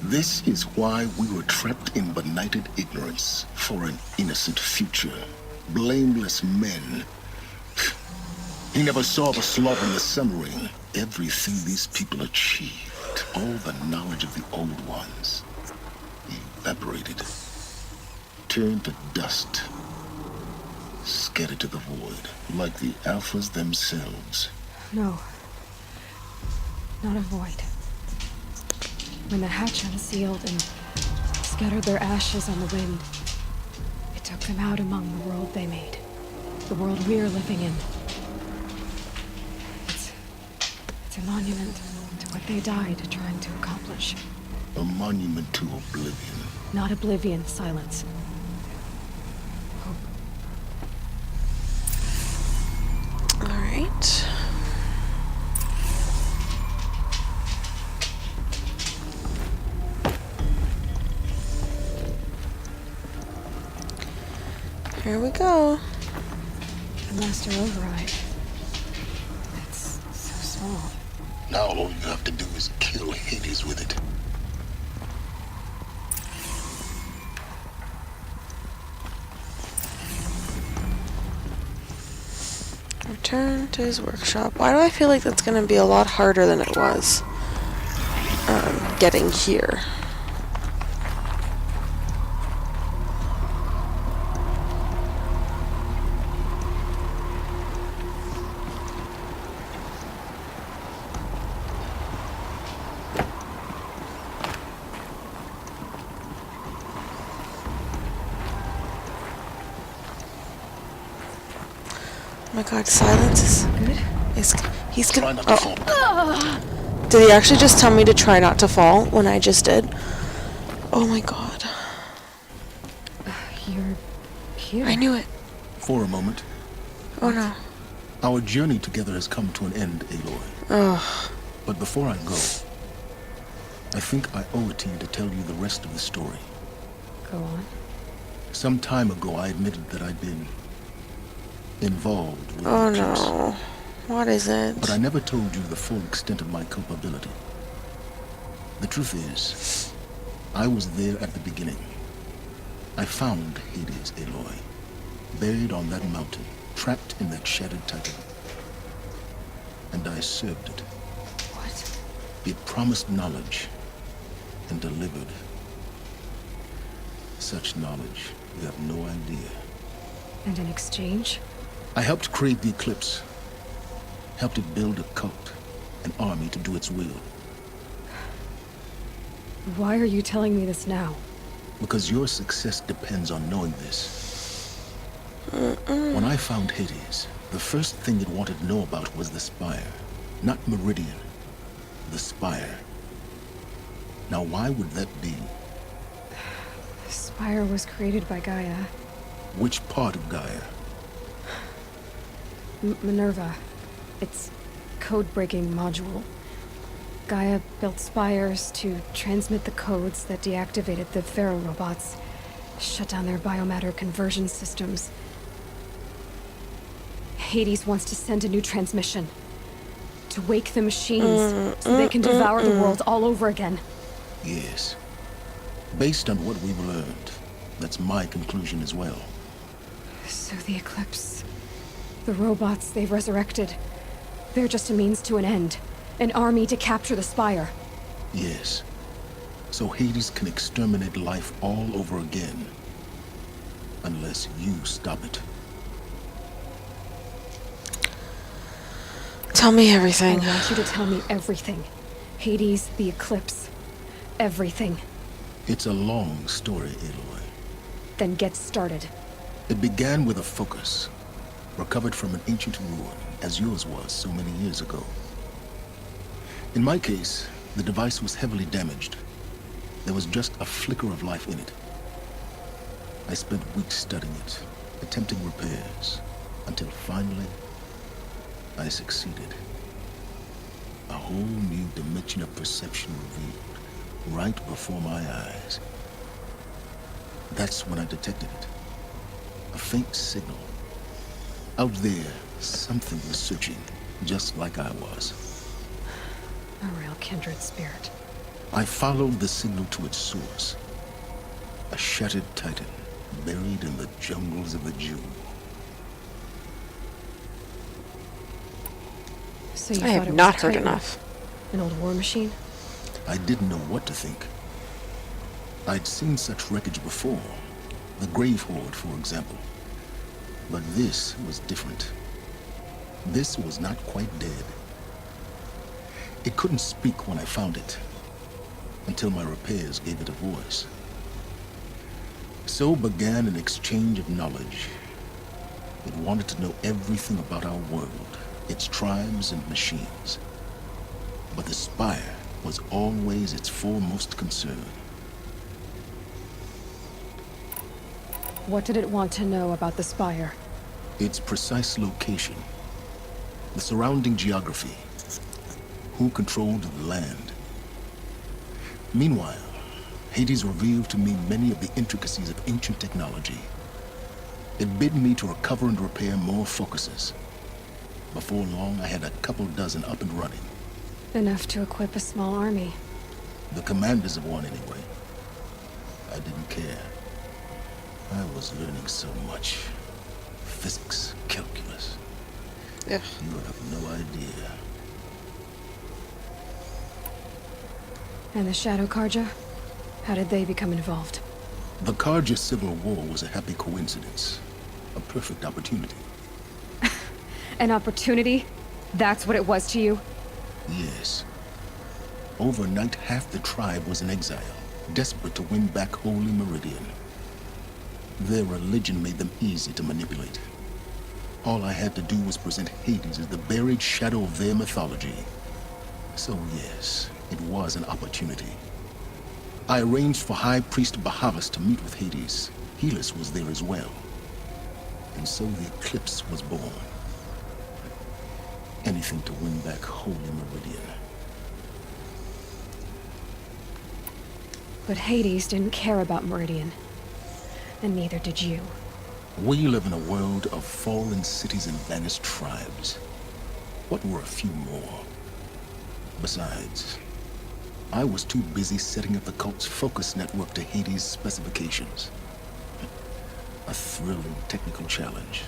This is why we were trapped in benighted ignorance for an innocent future. Blameless men. He never saw the slaughter and the summering. Everything these people achieved, all the knowledge of the old ones, evaporated, turned to dust, scattered to the void, like the Alphas themselves. No. Not a void. When the hatch unsealed and scattered their ashes on the wind, it took them out among the world they made. The world we're living in. It's a monument to what they died trying to accomplish. A monument to oblivion. Not oblivion, silence. All right. Here we go. The Master Override. It's so small. Now all you have to do is kill Hades with it. Return to his workshop. Why do I feel like that's gonna be a lot harder than it was getting here? Oh my god, silence is good. He's gonna. Oh. Did he actually just tell me to try not to fall when I just did? Oh my god. You're here. I knew it. For a moment. Oh no. Our journey together has come to an end, Aloy. Ugh. But before I go, I think I owe it to you to tell you the rest of the story. Go on. Some time ago, I admitted that I'd been involved with Oh the Eclipse. no. What is it? But I never told you the full extent of my culpability. The truth is, I was there at the beginning. I found Hades, Aloy, buried on that mountain, trapped in that shattered titan. And I served it. What? It promised knowledge and delivered such knowledge you have no idea. And in exchange? I helped create the Eclipse. Helped it build a cult, an army to do its will. Why are you telling me this now? Because your success depends on knowing this. When I found Hades, the first thing it wanted to know about was the Spire. Not Meridian. The Spire. Now why would that be? The Spire was created by Gaia. Which part of Gaia? Minerva. Its code-breaking module. Gaia built spires to transmit the codes that deactivated the Pharaoh robots, shut down their biomatter conversion systems. Hades wants to send a new transmission. To wake the machines, so they can devour the world all over again. Yes. Based on what we've learned, that's my conclusion as well. So the Eclipse. The robots they've resurrected. They're just a means to an end. An army to capture the Spire. Yes. So Hades can exterminate life all over again. Unless you stop it. Tell me everything. I want you to tell me everything. Hades, the Eclipse. Everything. It's a long story, Aloy. Then get started. It began with a focus. Recovered from an ancient ruin, as yours was so many years ago. In my case, the device was heavily damaged. There was just a flicker of life in it. I spent weeks studying it, attempting repairs, until finally, I succeeded. A whole new dimension of perception revealed, right before my eyes. That's when I detected it. A faint signal. Out there, something was searching, just like I was. A real kindred spirit. I followed the signal to its source. A shattered titan, buried in the jungles of the Jew. So you I thought have it was not heard Titan, enough. An old war machine? I didn't know what to think. I'd seen such wreckage before. The Grave Horde, for example. But this was different. This was not quite dead. It couldn't speak when I found it, until my repairs gave it a voice. So began an exchange of knowledge. It wanted to know everything about our world, its tribes and machines. But the Spire was always its foremost concern. What did it want to know about the Spire? Its precise location, the surrounding geography, who controlled the land. Meanwhile, Hades revealed to me many of the intricacies of ancient technology. It bid me to recover and repair more focuses. Before long, I had a couple dozen up and running. Enough to equip a small army. The commanders of one, anyway. I didn't care. I was learning so much. Physics, calculus. Yeah. You have no idea. And the Shadow Karja? How did they become involved? The Karja Civil War was a happy coincidence. A perfect opportunity. An opportunity? That's what it was to you? Yes. Overnight, half the tribe was in exile, desperate to win back Holy Meridian. Their religion made them easy to manipulate. All I had to do was present Hades as the buried shadow of their mythology. So yes, it was an opportunity. I arranged for High Priest Bahavas to meet with Hades. Helis was there as well. And so the Eclipse was born. Anything to win back Holy Meridian. But Hades didn't care about Meridian. And neither did you. We live in a world of fallen cities and vanished tribes. What were a few more? Besides, I was too busy setting up the cult's focus network to Hades' specifications. A thrilling technical challenge,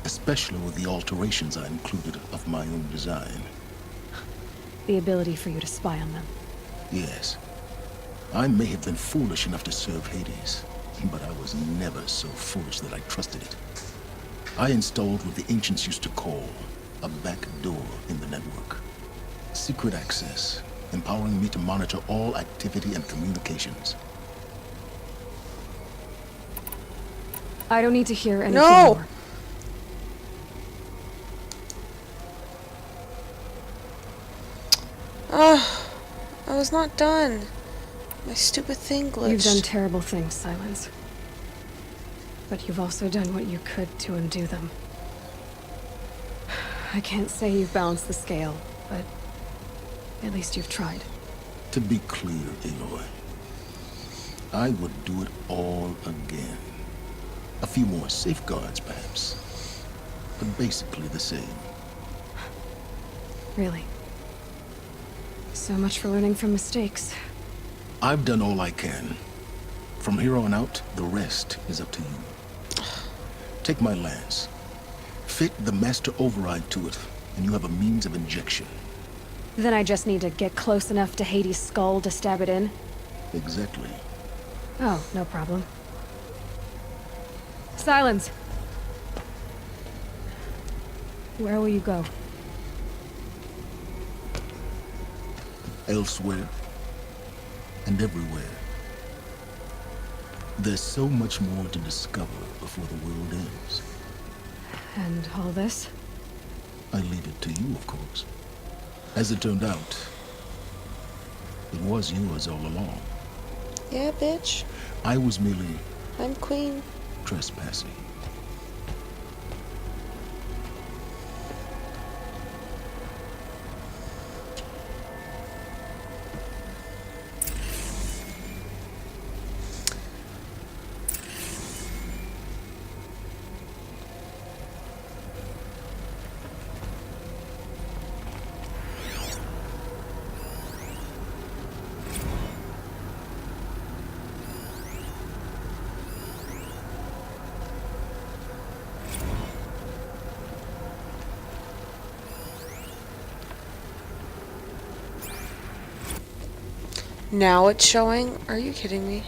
especially with the alterations I included of my own design. The ability for you to spy on them. Yes, I may have been foolish enough to serve Hades, but I was never so foolish that I trusted it. I installed what the ancients used to call a back door in the network. Secret access, empowering me to monitor all activity and communications. I don't need to hear anything No! more. I was not done. My stupid thing glitched. You've done terrible things, Silence. But you've also done what you could to undo them. I can't say you've balanced the scale, but at least you've tried. To be clear, Aloy, I would do it all again. A few more safeguards, perhaps, but basically the same. Really. So much for learning from mistakes. I've done all I can. From here on out, the rest is up to you. Take my lance. Fit the master override to it, and you have a means of injection. Then I just need to get close enough to Hades' skull to stab it in? Exactly. Oh, no problem. Silence! Where will you go? Elsewhere. And everywhere. There's so much more to discover before the world ends. And all this? I leave it to you, of course. As it turned out, it was yours all along. Yeah, bitch. I was merely I'm queen. trespassing. Now it's showing? Are you kidding me?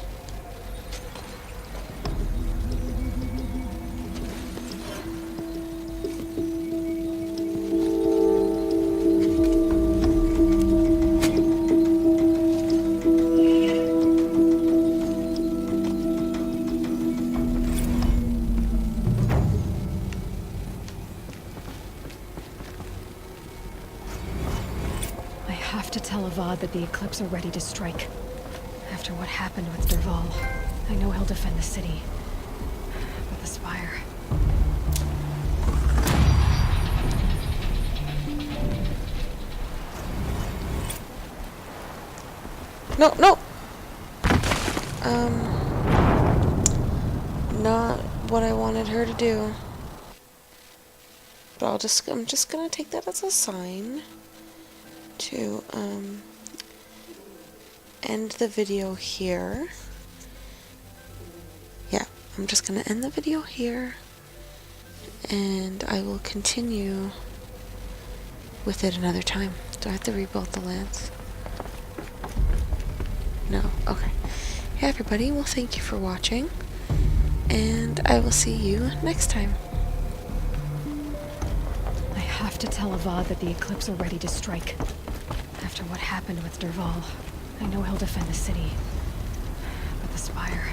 I have to tell Avad that the Eclipse are ready to strike. After what happened with Dervahl, I know he'll defend the city. But the Spire... No, no! Not what I wanted her to do. But I'm just gonna take that as a sign to, end the video here. Yeah, I'm just gonna end the video here, and I will continue with it another time. Do I have to rebuild the lance? No? Okay. Hey everybody, well thank you for watching, and I will see you next time. I have to tell Avad that the Eclipse are ready to strike. After what happened with Dervahl, I know he'll defend the city. But the Spire...